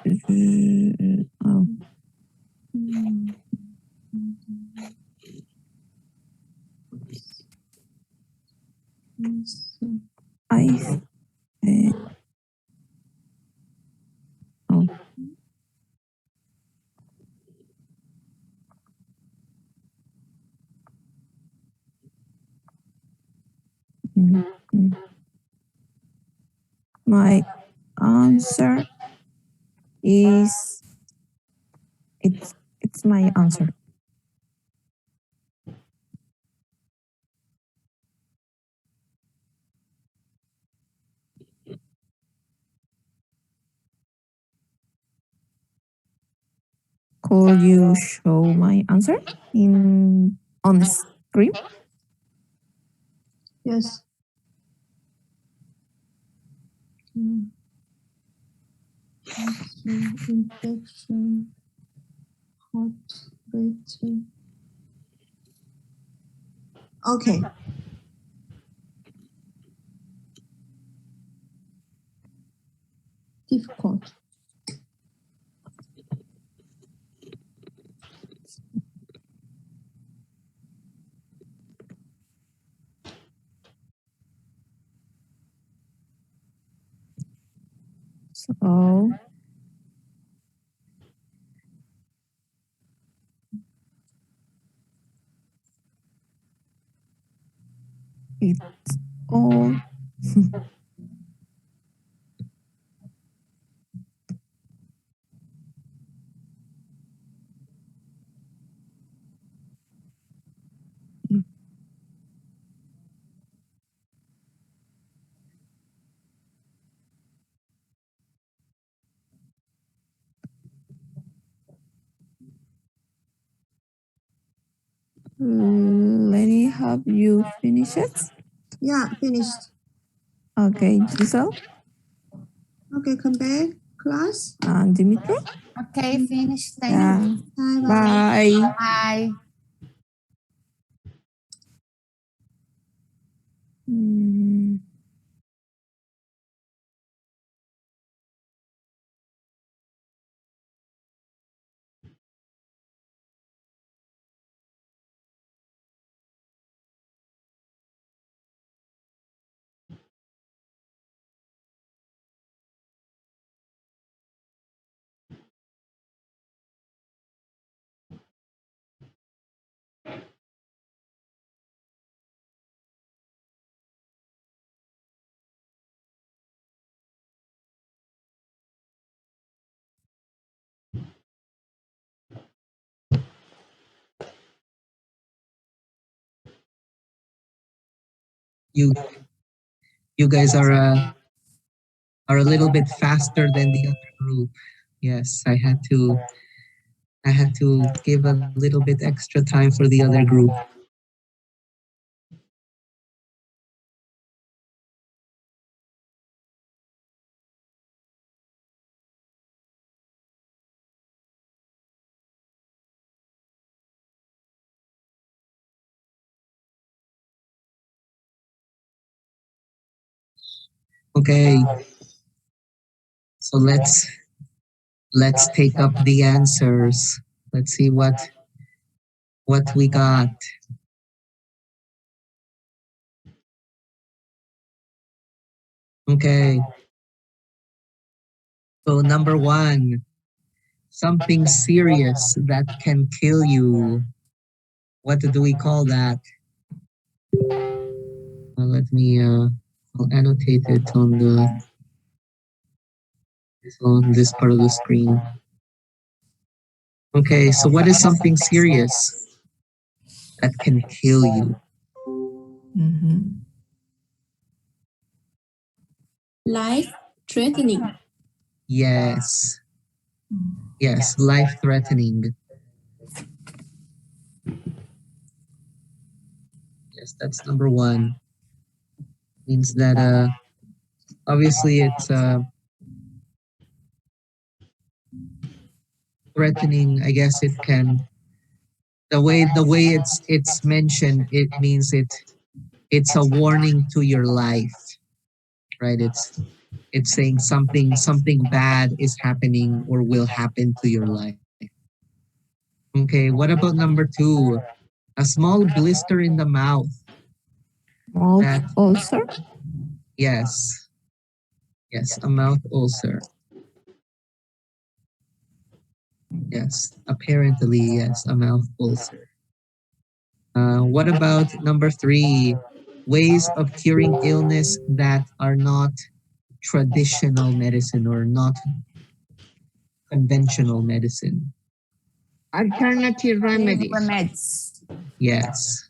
I my answer is it's my answer. Could you show my answer on the screen? Yes. Infection, heart rate. Okay. Difficult. So it's all Lenny, have you finished it? Yeah, finished. Okay, Giselle Okay, come back, class. and Dimitri. Okay, finish. Thank you. Yeah. Bye bye. Bye. Bye. Mm. You you guys are a little bit faster than the other group. Yes, I had to give a little bit extra time for the other group. Okay. So let's take up the answers. Let's see what we got. Okay. So number 1, something serious that can kill you. What do we call that? Let me I'll annotate it on this part of the screen. Okay, so what is something serious that can kill you? Mhm. Life threatening. Yes. Yes, life threatening. Yes, that's number 1. Means that obviously it's threatening. I guess it can, the way it's mentioned, it means it's a warning to your life, right? It's saying something bad is happening or will happen to your life. Okay, what about number 2? A small blister in the mouth. Mouth That, ulcer. yes. Yes, a mouth ulcer. Yes, apparently, yes, a mouth ulcer. What about number 3? Ways of curing illness that are not traditional medicine or not conventional medicine. Alternative remedies. Remedies. Yes.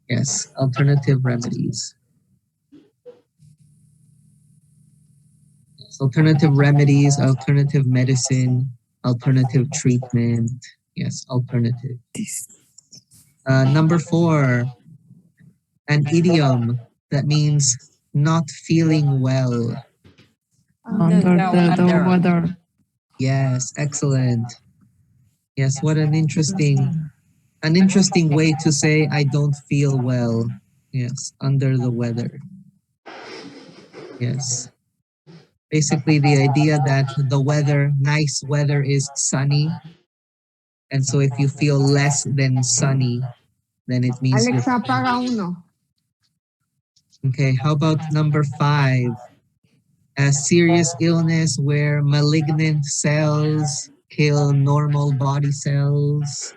Yes, alternative remedies. Yes, alternative remedies, alternative medicine, alternative treatment. Yes, alternative. Number 4, an idiom that means not feeling well. Under the weather. Yes, excellent. Yes, what an interesting way to say I don't feel well. Yes, under the weather. Yes. Basically the idea that the weather, nice weather is sunny. And so if you feel less than sunny, then it means you're Alexa, apaga uno. okay. How about number 5? A serious illness where malignant cells kill normal body cells.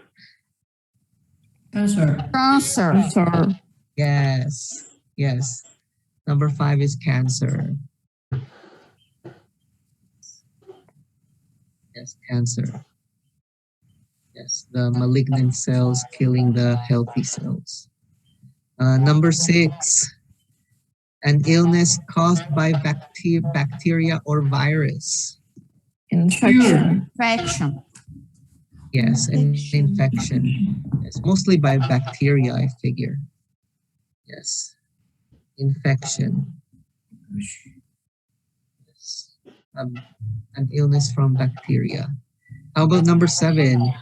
Cancer. Cancer. Yes. Yes. Number 5 is cancer. Yes, cancer. Yes, the malignant cells killing the healthy cells. Number 6, an illness caused by bacteria or virus. Infection. Infection. Yes, an infection. Yes, mostly by bacteria, I figure. Yes, infection. Yes. An illness from bacteria. How about number 7?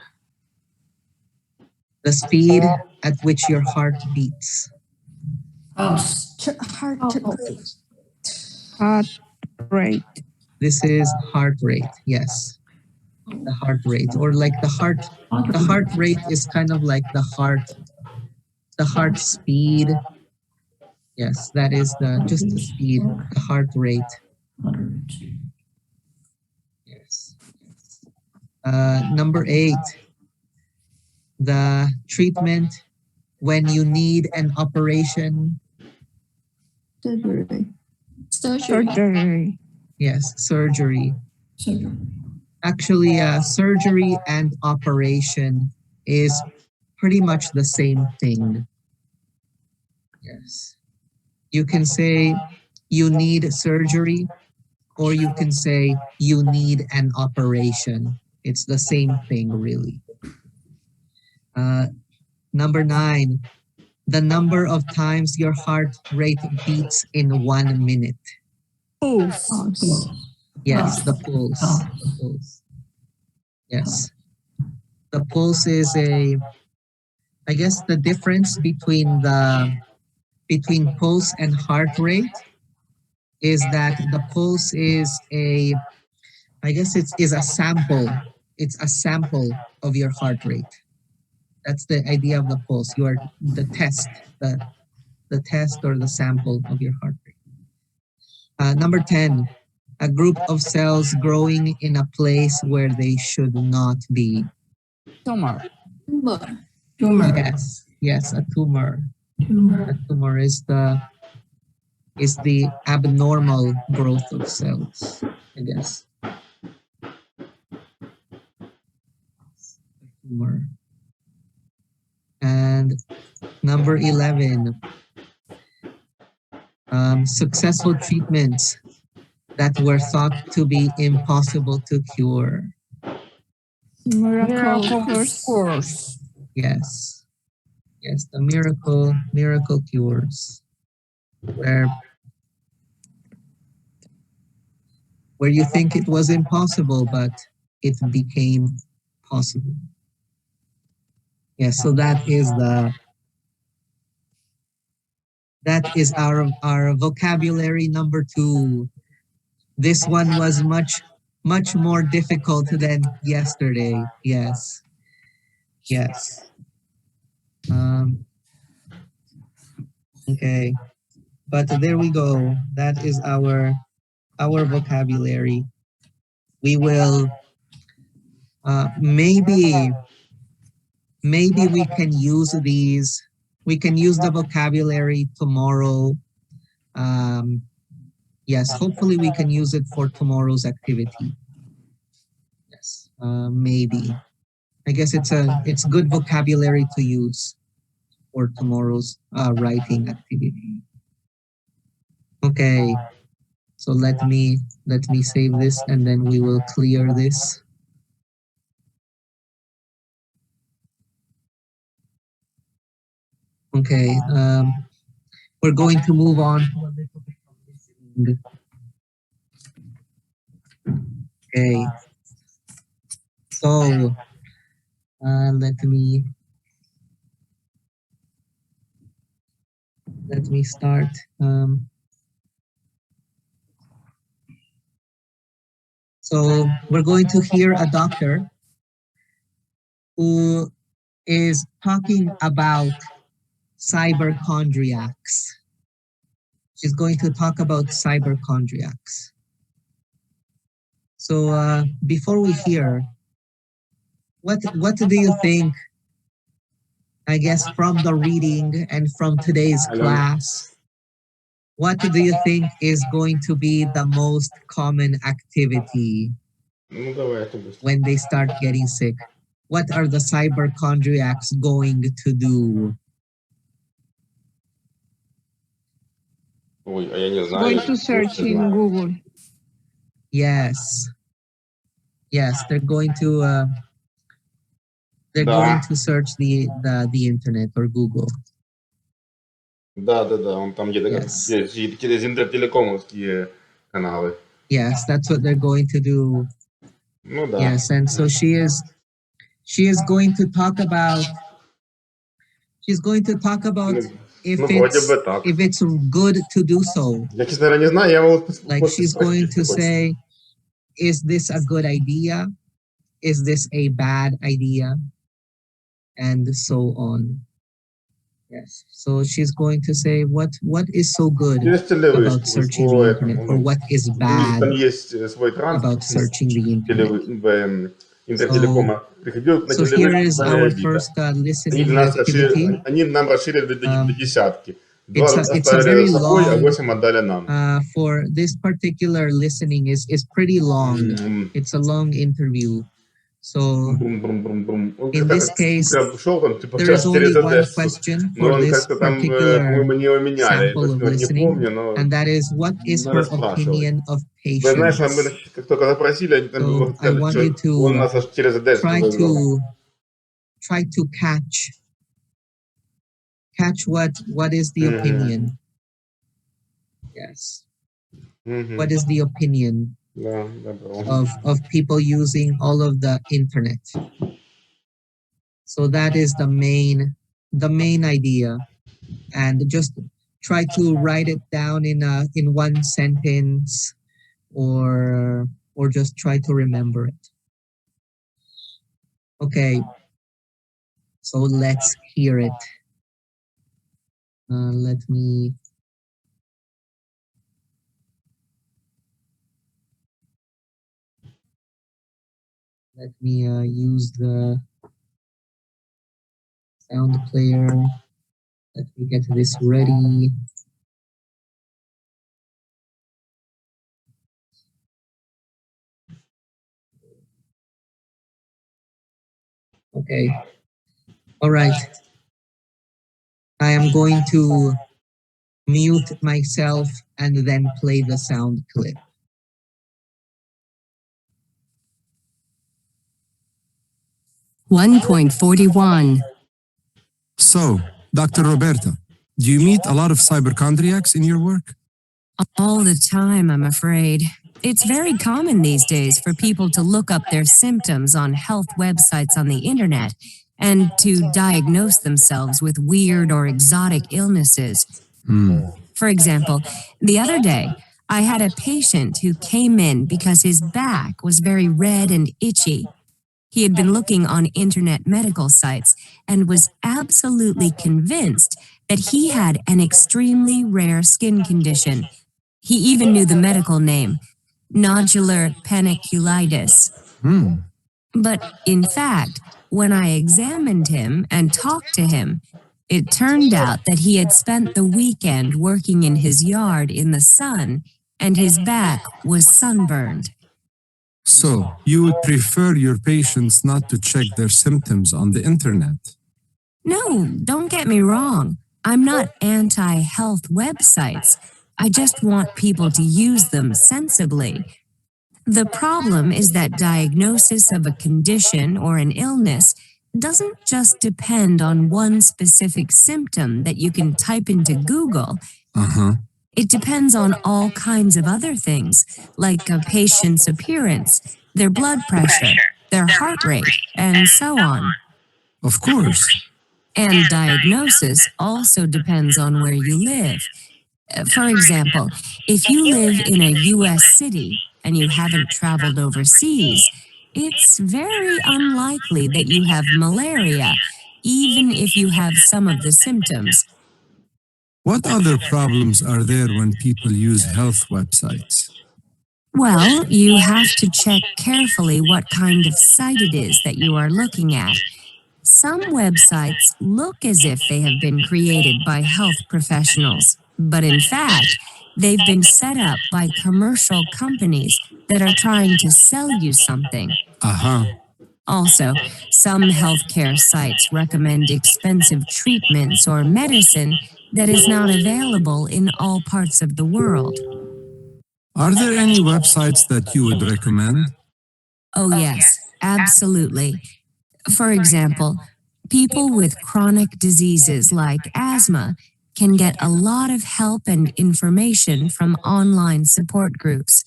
The speed at which your heart beats. Heart Oh, rate. This is heart rate. Yes, the heart rate, or like the heart. The heart rate is kind of like the heart speed. Yes, that is just the speed, the heart rate. Yes. Number 8, the treatment when you need an operation. Surgery. Surgery. Yes, surgery. Actually, surgery and operation is pretty much the same thing. Yes. You can say you need surgery, or you can say you need an operation. It's the same thing, really. Number 9, the number of times your heart rate beats in 1 minute. Pulse. Yes, the pulse. The pulse. Yes. The pulse is I guess the difference between pulse and heart rate is that the pulse is I guess is a sample. It's a sample of your heart rate. That's the idea of the pulse. You are the test, the test or the sample of your heart rate. Number 10, a group of cells growing in a place where they should not be. Tumor. Yes, a tumor. A tumor is the abnormal growth of cells, I guess. Tumor. And number 11, successful treatments that were thought to be impossible to cure. Miracle Course. Yes, the miracle cures, where you think it was impossible, but it became possible. Yes, so that is our vocabulary number 2. This one was much more difficult than yesterday. Yes. Okay, but there we go. That is our vocabulary. We will maybe we can use these. We can use the vocabulary tomorrow. Yes, hopefully we can use it for tomorrow's activity. Yes, maybe. I guess it's good vocabulary to use for tomorrow's writing activity. Okay, so let me save this and then we will clear this. Okay, we're going to move on to a little bit of listening. Okay, so let me start. So we're going to hear a doctor who is talking about cyberchondriacs. She's going to talk about cyberchondriacs. So before we hear, what do you think? I guess from the reading and from today's class, What do you think is going to be the most common activity Ну, давайте быстро. when they start getting sick? What are the cyberchondriacs going to do? Ой, а я не знаю. Going я to search не in знаю. Google. Yes. Yes, they're going to Да. search the internet or Google. Да, он там где-то Yes. через интертелекомовские каналы. Yes, that's what they're going to do. Ну да. Yes, and so she is going to talk about if Ну, вроде бы так. it's good to do so. Я, честно говоря, не знаю, я могу Like she's going to say, is this a good idea? Is this a bad idea? And so on. Yes. So she's going to say what is so good about searching the internet, or what is bad Там есть свой about транспорт searching the internet. интертелекома. Приходил на So here телевизор is our first listening activity. Они нам расширили до десятки. Два It's a оставили very за собой, а long, 8 отдали нам. for this particular listening is pretty long. It's a long interview. So in this case, there is only one question for this particular sample of listening, and that is, what is her opinion of Вы знаешь, patience? мы как только запросили, они там So I want you он to нас аж через Одессу вызвал. try to catch what is the opinion. Yes. What is the opinion Да, добро. of people using all of the internet? So that is the main idea, and just try to write it down in one sentence, or just try to remember it. Okay, so let's hear it. Let me use the sound player. Let me get this ready. Okay. All right. I am going to mute myself and then play the sound clip. $1.41. So, Dr. Roberta, do you meet a lot of cyberchondriacs in your work? All the time, I'm afraid. It's very common these days for people to look up their symptoms on health websites on the internet and to diagnose themselves with weird or exotic illnesses. For example, the other day, I had a patient who came in because his back was very red and itchy. He had been looking on internet medical sites and was absolutely convinced that he had an extremely rare skin condition. He even knew the medical name, nodular paniculitis. But in fact, when I examined him and talked to him, it turned out that he had spent the weekend working in his yard in the sun, and his back was sunburned. So, you would prefer your patients not to check their symptoms on the internet? No, don't get me wrong. I'm not anti-health websites. I just want people to use them sensibly. The problem is that diagnosis of a condition or an illness doesn't just depend on one specific symptom that you can type into Google. It depends on all kinds of other things, like a patient's appearance, their blood pressure, their heart rate, and so on. Of course. And diagnosis also depends on where you live. For example, if you live in a US city and you haven't traveled overseas, it's very unlikely that you have malaria, even if you have some of the symptoms. What other problems are there when people use health websites? Well, you have to check carefully what kind of site it is that you are looking at. Some websites look as if they have been created by health professionals. but in fact, they've been set up by commercial companies that are trying to sell you something. Aha. Also, some healthcare sites recommend expensive treatments or medicine that is not available in all parts of the world. Are there any websites that you would recommend? Oh, yes, absolutely. For example, people with chronic diseases like asthma can get a lot of help and information from online support groups.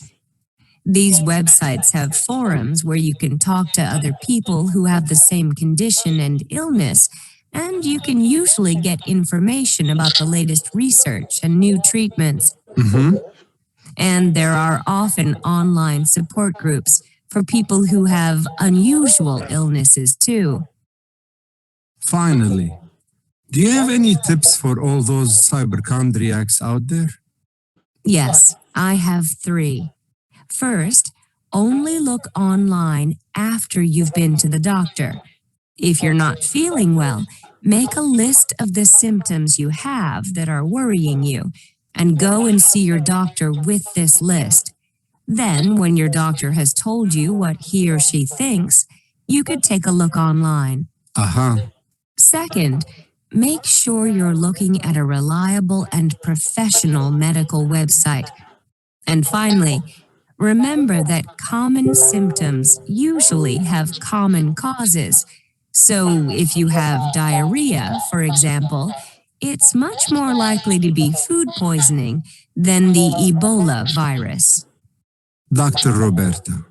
These websites have forums where you can talk to other people who have the same condition and illness, and you can usually get information about the latest research and new treatments. And there are often online support groups for people who have unusual illnesses too. Finally, do you have any tips for all those cyberchondriacs out there? Yes, I have 3. First, only look online after you've been to the doctor. If you're not feeling well, make a list of the symptoms you have that are worrying you and go and see your doctor with this list. Then, when your doctor has told you what he or she thinks, you could take a look online. Aha. Second, make sure you're looking at a reliable and professional medical website. And finally, remember that common symptoms usually have common causes. So if you have diarrhea, for example, it's much more likely to be food poisoning than the Ebola virus. Dr. Roberta,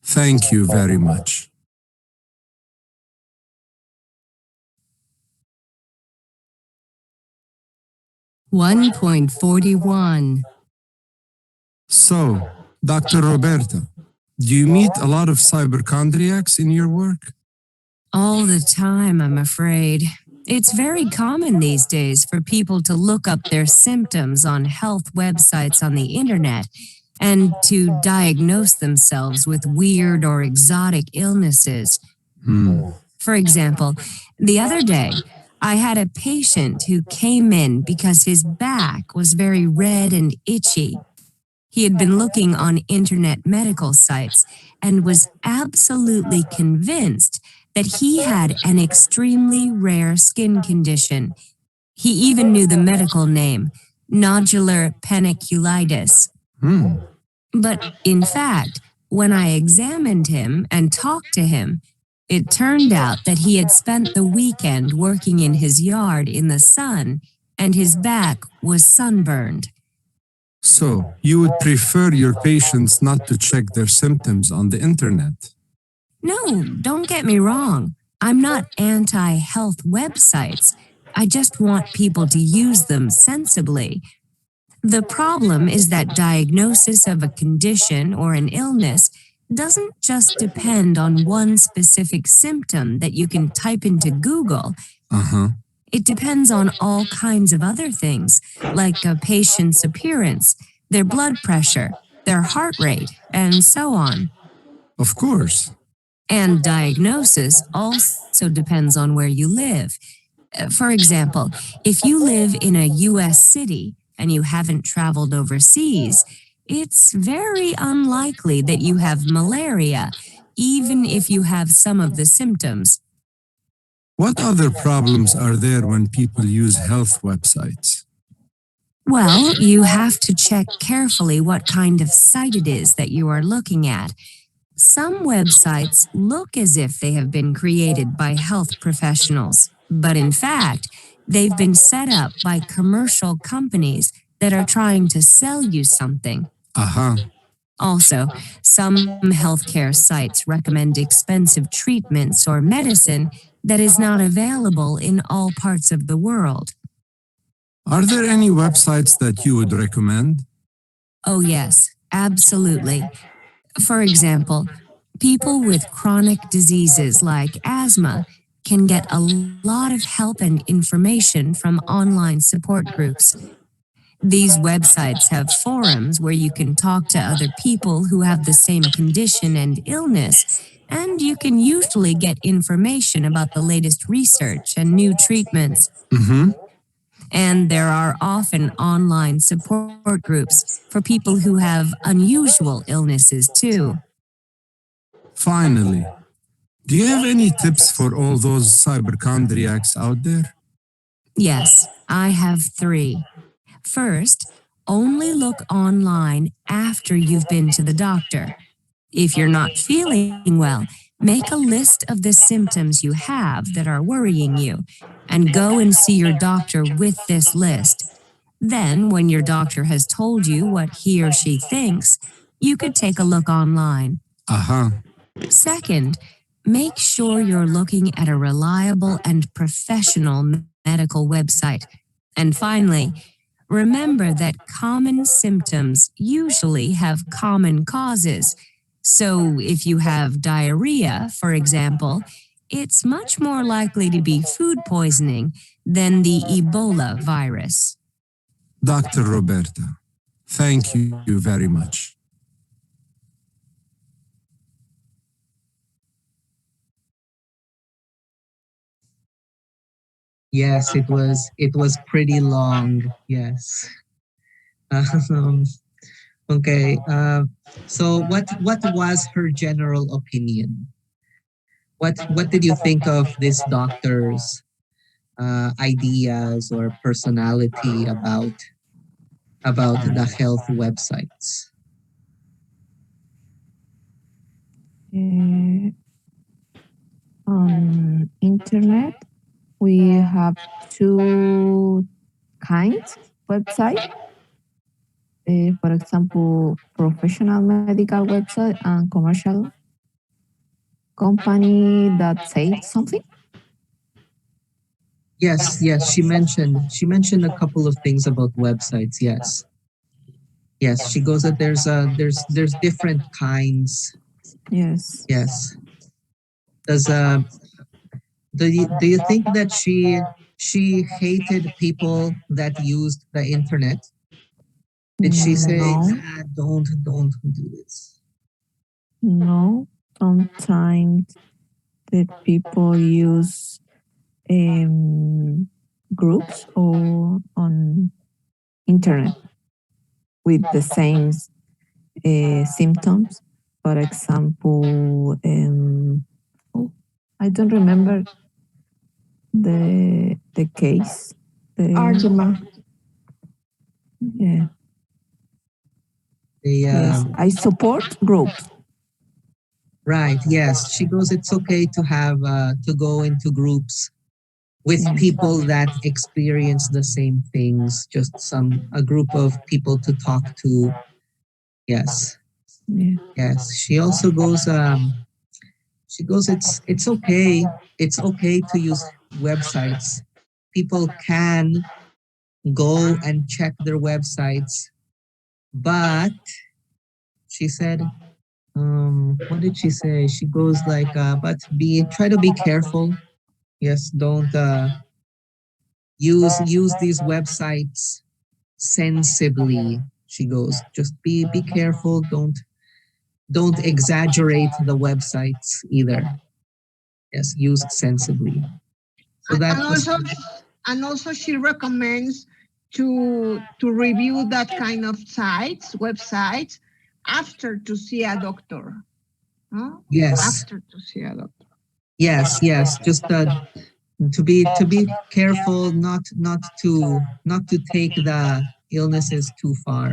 thank you very much. (1.41) So, Dr. Roberta, do you meet a lot of cyberchondriacs in your work? All the time, I'm afraid. It's very common these days for people to look up their symptoms on health websites on the internet and to diagnose themselves with weird or exotic illnesses. For example, the other day, I had a patient who came in because his back was very red and itchy. He had been looking on internet medical sites and was absolutely convinced that he had an extremely rare skin condition. He even knew the medical name, nodular paniculitis. But in fact, when I examined him and talked to him, it turned out that he had spent the weekend working in his yard in the sun, and his back was sunburned. So, you would prefer your patients not to check their symptoms on the internet? No, don't get me wrong. I'm not anti-health websites. I just want people to use them sensibly. The problem is that diagnosis of a condition or an illness doesn't just depend on one specific symptom that you can type into Google. It depends on all kinds of other things, like a patient's appearance, their blood pressure, their heart rate, and so on. Of course. And diagnosis also depends on where you live. For example, if you live in a U.S. city and you haven't traveled overseas, it's very unlikely that you have malaria, even if you have some of the symptoms. What other problems are there when people use health websites? Well, you have to check carefully what kind of site it is that you are looking at. Some websites look as if they have been created by health professionals, but in fact, they've been set up by commercial companies that are trying to sell you something. Also, some healthcare sites recommend expensive treatments or medicine that is not available in all parts of the world. Are there any websites that you would recommend? Oh yes, absolutely. For example, people with chronic diseases like asthma can get a lot of help and information from online support groups. These websites have forums where you can talk to other people who have the same condition and illness, and you can usually get information about the latest research and new treatments. And there are often online support groups for people who have unusual illnesses too. Finally, do you have any tips for all those hypochondriacs out there? Yes, I have 3. First, only look online after you've been to the doctor. If you're not feeling well, make a list of the symptoms you have that are worrying you and go and see your doctor with this list. Then, when your doctor has told you what he or she thinks, you could take a look online. Uh-huh. Second, make sure you're looking at a reliable and professional medical website. And finally, remember that common symptoms usually have common causes. So if you have diarrhea, for example, it's much more likely to be food poisoning than the Ebola virus. Dr. Roberta, thank you very much. Yes, it was pretty long. Yes. Um, okay. So what was her general opinion? What did you think of this doctor's ideas or personality about the health websites? On internet, we have two kinds website. For example, professional medical website and commercial company that say something. Yes. She mentioned a couple of things about websites. Yes. She goes that there's different kinds. Yes. Yes. Does do you think that she hated people that used the internet? Did she say, No. nah, don't do this? No. Sometimes the people use groups or on internet with the same symptoms. For example, I don't remember the case. Argument. Yeah. They, Yes, I support groups. right. Yes. She goes, it's okay to have to go into groups with Yes. people that experience the same things. Just a group of people to talk to. Yes. Yeah. Yes. She also goes. She goes. It's okay. It's okay to use websites. People can go and check their websites, but she said, what did she say? She goes like, but try to be careful. Yes, don't use these websites sensibly. She goes, just be careful. Don't exaggerate the websites either. Yes, use sensibly. So that was And also she recommends to review that kind of websites after to see a doctor. Huh? yes, After to see a doctor. yes. Just to be careful, not to take the illnesses too far.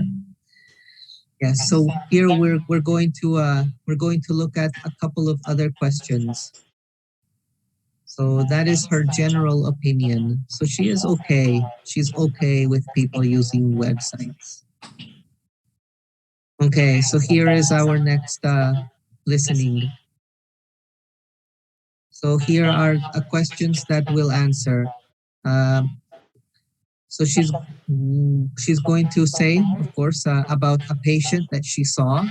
Yes. So here we're going to look at a couple of other questions. So that is her general opinion. So she is okay. She's okay with people using websites. Okay, so here is our next listening. So here are questions that we'll answer. Um, so she's going to say, of course, about a patient that she saw.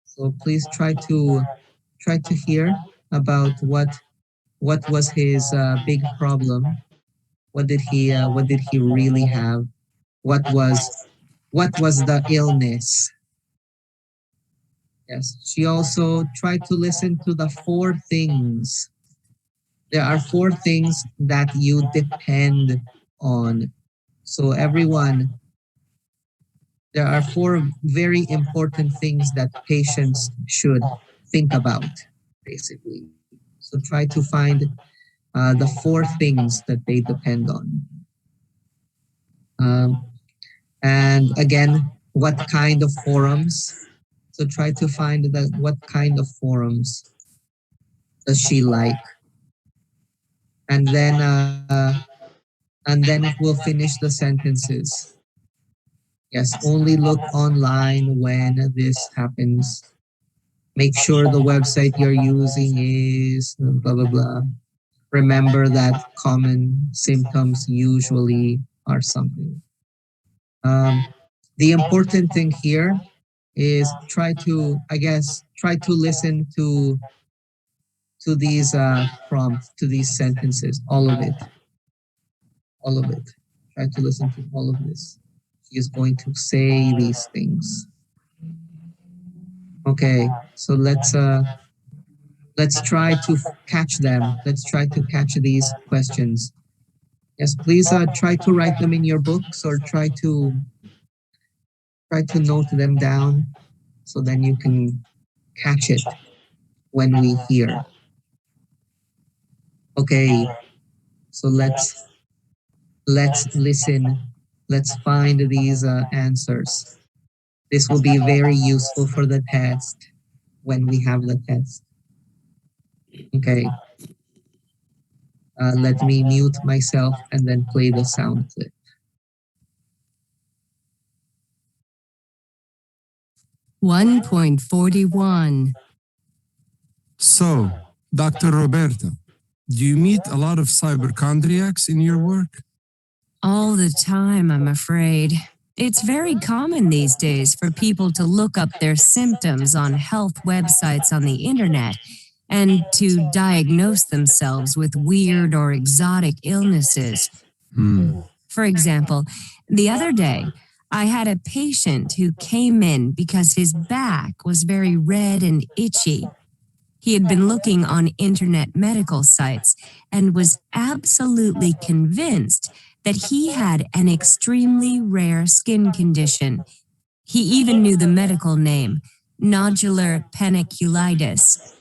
So please try to hear about what was his big problem. What did he really have? What was the illness? Yes. She also tried to listen to the 4 things there are four things that you depend on. So everyone, there are four very important things that patients should think about, basically. So try to find the four things that they depend on. And again, what kind of forums? So try to find what kind of forums does she like, and then it will finish the sentences. Yes, only look online when this happens. Make sure the website you're using is blah blah blah. Remember that common symptoms usually are something. The important thing here is try to, I guess, try to listen to these prompts, to these sentences, all of it. All of it. Try to listen to all of this. He is going to say these things. Okay, so let's try to catch them. Let's try to catch these questions. Yes, please try to write them in your books or try to note them down so then you can catch it when we hear. Okay, so let's listen. Let's find these answers. This will be very useful for the test when we have the test. Okay. Let me mute myself and then play the sound clip. $1.41. So, Dr. Roberta, do you meet a lot of hypochondriacs in your work? All the time, I'm afraid. It's very common these days for people to look up their symptoms on health websites on the internet and to diagnose themselves with weird or exotic illnesses. For example, the other day, I had a patient who came in because his back was very red and itchy. He had been looking on internet medical sites and was absolutely convinced that he had an extremely rare skin condition. He even knew the medical name, nodular paniculitis.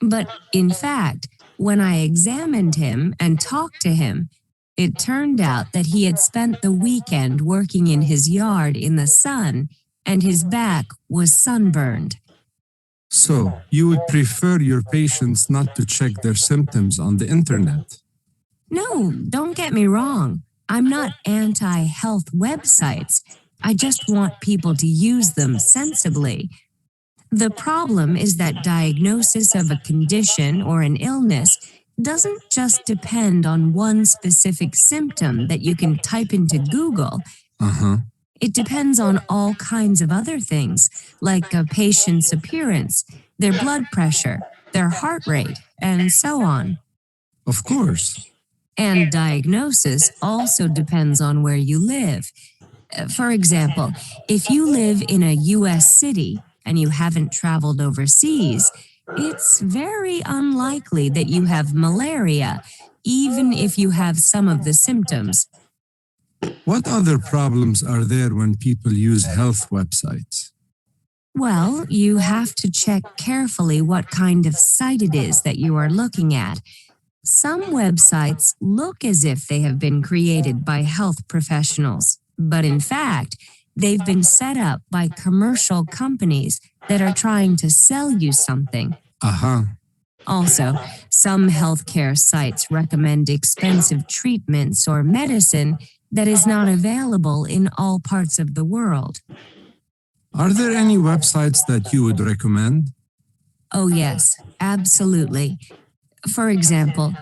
But in fact, when I examined him and talked to him, it turned out that he had spent the weekend working in his yard in the sun and his back was sunburned. So, you would prefer your patients not to check their symptoms on the internet? No, don't get me wrong. I'm not anti-health websites. I just want people to use them sensibly. The problem is that diagnosis of a condition or an illness doesn't just depend on one specific symptom that you can type into Google. It depends on all kinds of other things, like a patient's appearance, their blood pressure, their heart rate, and so on. Of course. And diagnosis also depends on where you live. For example, if you live in a US city and you haven't traveled overseas, it's very unlikely that you have malaria, even if you have some of the symptoms. What other problems are there when people use health websites? Well, you have to check carefully what kind of site it is that you are looking at. Some websites look as if they have been created by health professionals, but in fact, they've been set up by commercial companies that are trying to sell you something. Also, some healthcare sites recommend expensive treatments or medicine that is not available in all parts of the world. Are there any websites that you would recommend? Oh yes, absolutely. For example,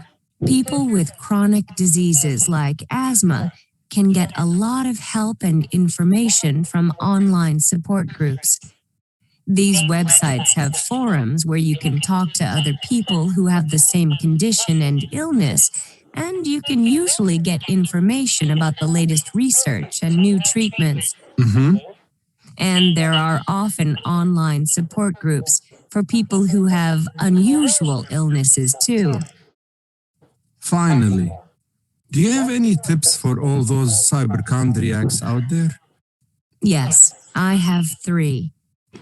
people with chronic diseases like asthma can get a lot of help and information from online support groups. These websites have forums where you can talk to other people who have the same condition and illness, and you can usually get information about the latest research and new treatments. And there are often online support groups for people who have unusual illnesses too. Finally, do you have any tips for all those cyberchondriacs out there? Yes, I have 3.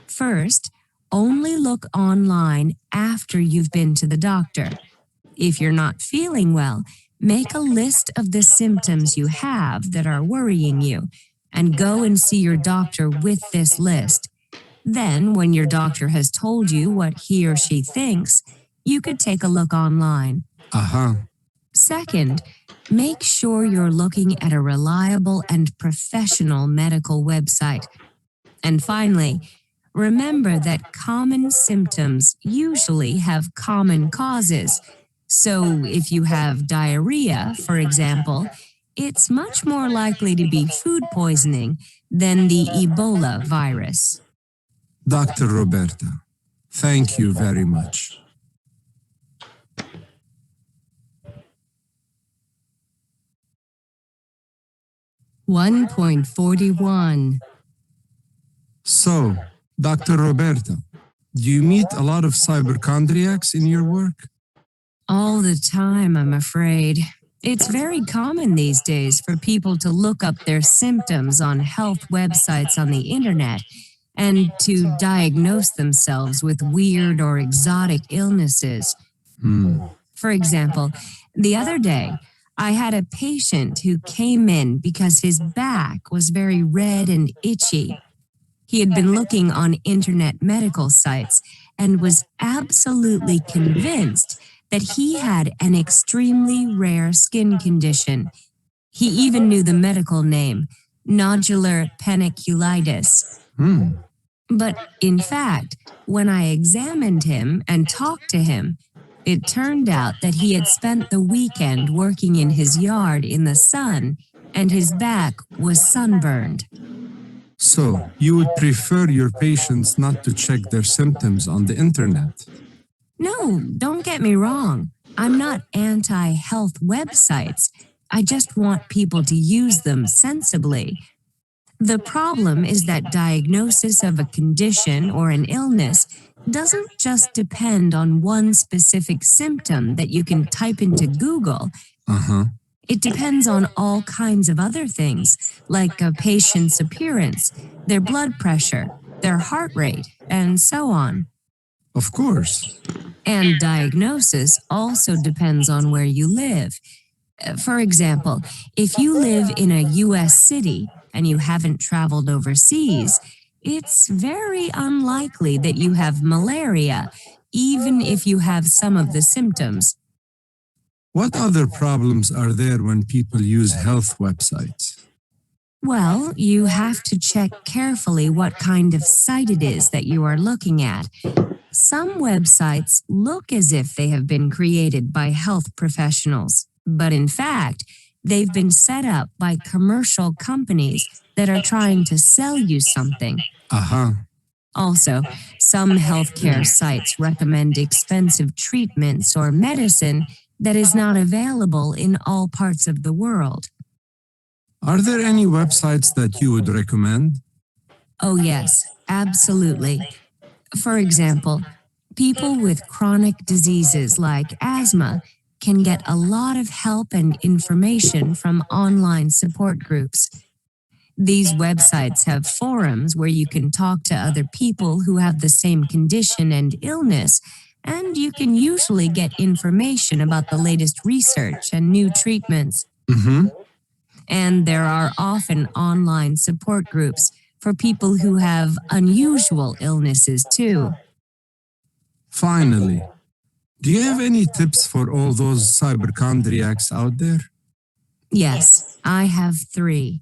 First, only look online after you've been to the doctor. If you're not feeling well, make a list of the symptoms you have that are worrying you and go and see your doctor with this list. Then, when your doctor has told you what he or she thinks, you could take a look online. Second, make sure you're looking at a reliable and professional medical website. And finally, remember that common symptoms usually have common causes. So if you have diarrhea, for example, it's much more likely to be food poisoning than the Ebola virus. Dr. Roberta, thank you very much. $1.41. So, Dr. Roberta, do you meet a lot of cyberchondriacs in your work? All the time, I'm afraid. It's very common these days for people to look up their symptoms on health websites on the internet and to diagnose themselves with weird or exotic illnesses. For example, the other day, I had a patient who came in because his back was very red and itchy. He had been looking on internet medical sites and was absolutely convinced that he had an extremely rare skin condition. He even knew the medical name, nodular paniculitis. But in fact, when I examined him and talked to him, it turned out that he had spent the weekend working in his yard in the sun, and his back was sunburned. So, you would prefer your patients not to check their symptoms on the internet? No, don't get me wrong. I'm not anti-health websites. I just want people to use them sensibly. The problem is that diagnosis of a condition or an illness doesn't just depend on one specific symptom that you can type into Google. It depends on all kinds of other things, like a patient's appearance, their blood pressure, their heart rate, and so on. Of course. And diagnosis also depends on where you live. For example, if you live in a U.S. city and you haven't traveled overseas, it's very unlikely that you have malaria, even if you have some of the symptoms. What other problems are there when people use health websites? Well, you have to check carefully what kind of site it is that you are looking at. Some websites look as if they have been created by health professionals, but in fact, they've been set up by commercial companies that are trying to sell you something. Also, some healthcare sites recommend expensive treatments or medicine that is not available in all parts of the world. Are there any websites that you would recommend? Oh yes, absolutely. For example, people with chronic diseases like asthma can get a lot of help and information from online support groups. These websites have forums where you can talk to other people who have the same condition and illness, and you can usually get information about the latest research and new treatments. And there are often online support groups for people who have unusual illnesses too. Finally, do you have any tips for all those cyberchondriacs out there? Yes, I have 3.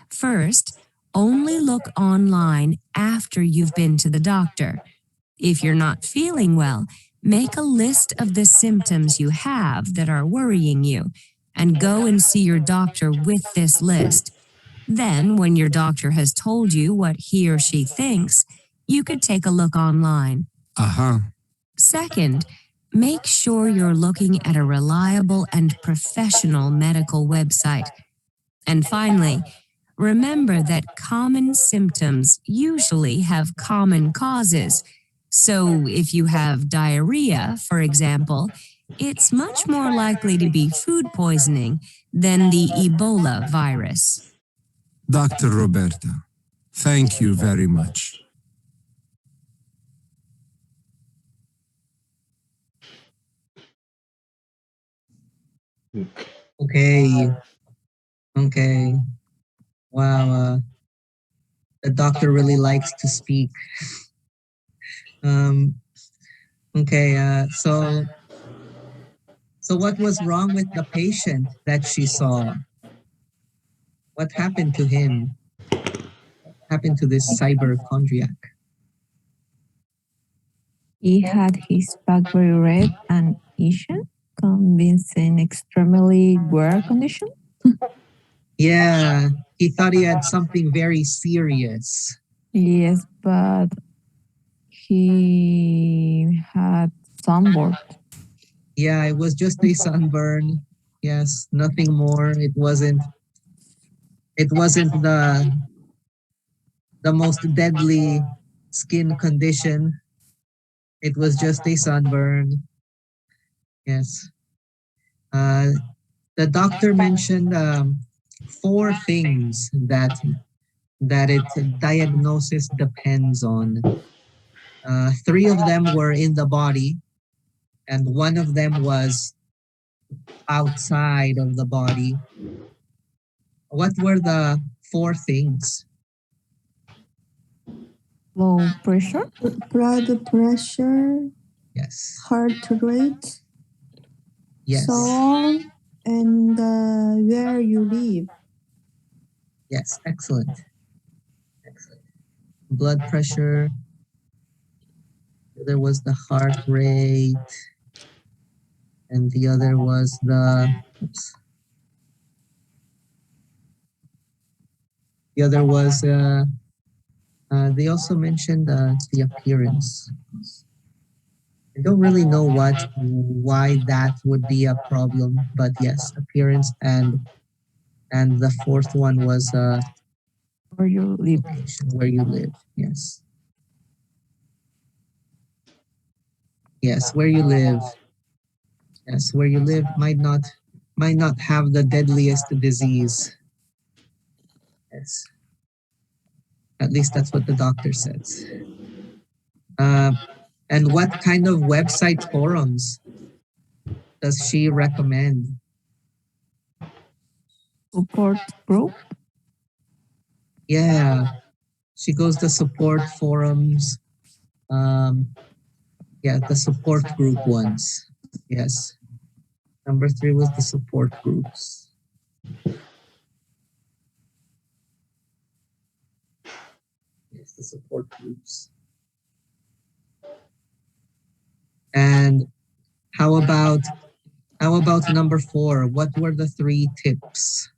First, only look online after you've been to the doctor. If you're not feeling well, make a list of the symptoms you have that are worrying you and go and see your doctor with this list. Then, when your doctor has told you what he or she thinks, you could take a look online. Second, make sure you're looking at a reliable and professional medical website. And finally, remember that common symptoms usually have common causes. So if you have diarrhea, for example, it's much more likely to be food poisoning than the Ebola virus. Dr. Roberta, thank you very much. Okay. Okay. Wow. The doctor really likes to speak. Okay. So what was wrong with the patient that she saw? What happened to him? What happened to this cyberchondriac? He had his back very red and itching, convincing extremely wear condition. Yeah, he thought he had something very serious. Yes, but he had sunburn. Yeah, it was just a sunburn. Yes, nothing more. It wasn't the most deadly skin condition. It was just a sunburn. Yes. The doctor mentioned 4 things that its diagnosis depends on. 3 of them were in the body, and 1 of them was outside of the body. What were the 4 things? Low pressure. Blood pressure, Yes. heart rate, Yes. soul, and where you live. Yes. Excellent. Excellent. Blood pressure. There was the heart rate, and the other was the. Oops. The other was. They also mentioned the appearance. I don't really know why that would be a problem, but yes, appearance and the 4th one was Where you live. location where you live. Yes. Yes, where you live. Yes, where you live might not have the deadliest disease. Yes. At least that's what the doctor says. And what kind of website forums does she recommend? Support group. Yeah, she goes to support forums. Yeah, the support group ones. Yes. Number 3 was the support groups. Yes, the support groups. And how about number 4? What were the 3 tips?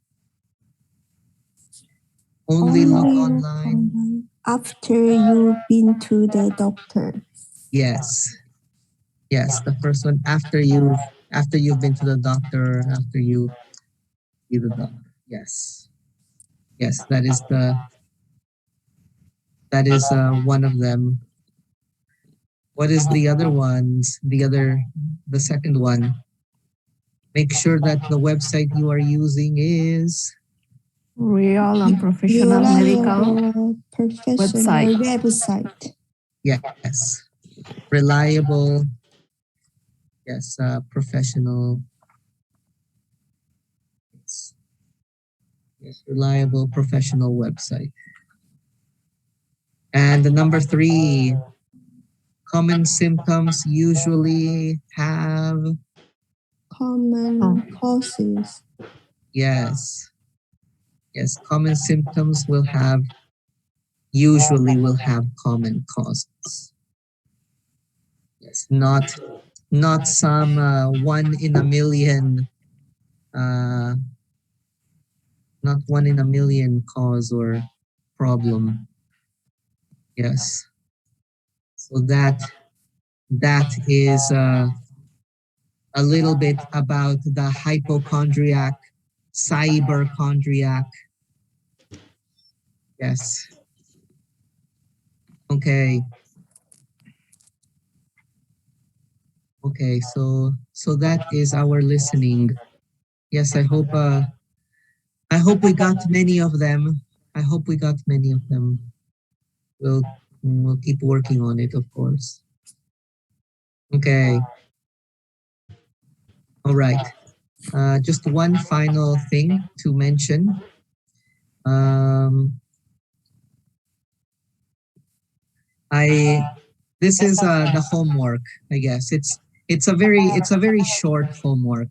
Only look online. After you've been to the doctor. Yes. Yes, the first one after you've been to the doctor, after you see the doctor. Yes. Yes, that is one of them. What is the other ones? The second one. Make sure that the website you are using is Real and professional medical professional website. website. yes, reliable. Yes, professional. Yes, reliable professional website. And the number 3, common symptoms usually have. Common causes. Yes. Yes, common symptoms usually will have common causes. Yes, not some 1 in a million, not 1 in a million cause or problem. Yes. So that is a little bit about the hypochondriac, cyberchondriac. Yes. Okay. Okay, so that is our listening. Yes, I hope we got many of them. I hope we got many of them. We'll keep working on it, of course. Okay. All right. Just one final thing to mention. This is the homework. I guess it's a very short homework.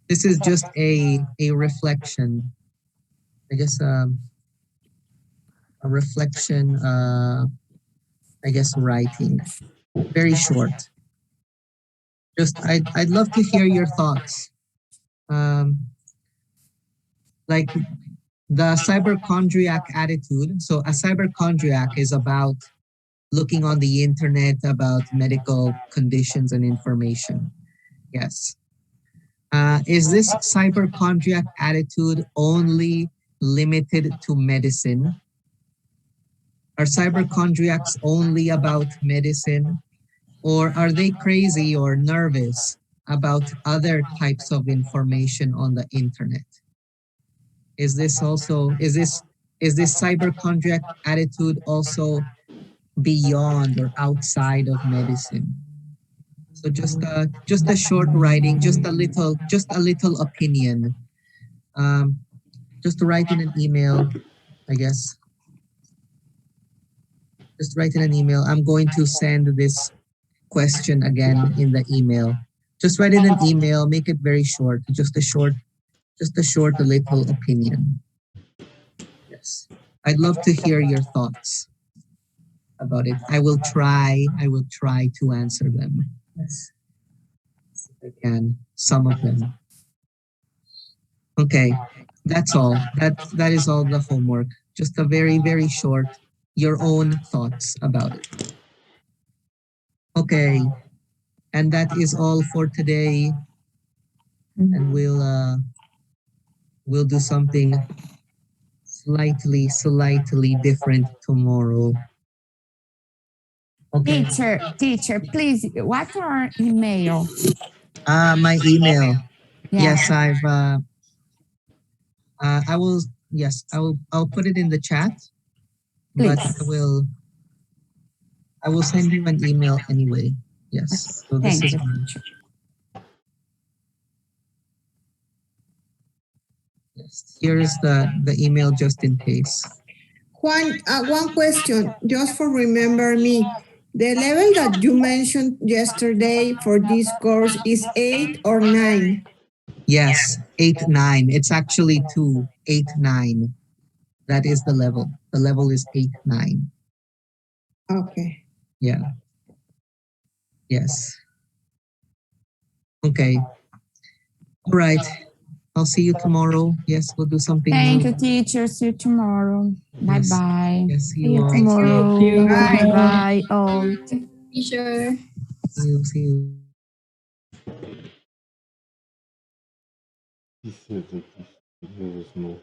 This is just a reflection. I guess a reflection. I guess writing. Very short. Just I'd love to hear your thoughts. Like the cyberchondriac attitude. So a cyberchondriac is about looking on the internet about medical conditions and information. Yes. Is this cyberchondriac attitude only limited to medicine? Are cyberchondriacs only about medicine? Or are they crazy or nervous about other types of information on the internet? Is this cyberchondriac attitude also beyond or outside of medicine? So just a short writing, just a little opinion. Just write in an email, I guess. Just write in an email. I'm going to send this question again in the email. Just write in an email, make it very short, just a short little opinion. Yes. I'd love to hear your thoughts about it. I will try to answer them. Yes. If I can, some of them. Okay. That's all. That is all the homework. Just a very, very short, your own thoughts about it. Okay. And that is all for today. And we'll do something slightly different tomorrow. Okay. Teacher, please, what's your email? My email. Yeah. Yes, I will. Yes, I'll put it in the chat. But Please. I will send you an email anyway. Yes. So this Thank is you, mine. teacher. Yes. Here is the email just in case. Juan, one question, just for remember me. The level that you mentioned yesterday for this course is 8 or 9? Yes, 8, 9. It's actually 2, 8, 9. That is the level. The level is 8, 9. Okay. Yeah. Yes. Okay. All right. I'll see you tomorrow. Yes, we'll do something Thank new. you, teacher. See you tomorrow. Yes. Bye-bye. Yes, See you tomorrow. Bye. Bye all. Teacher. See you. He said that he was more.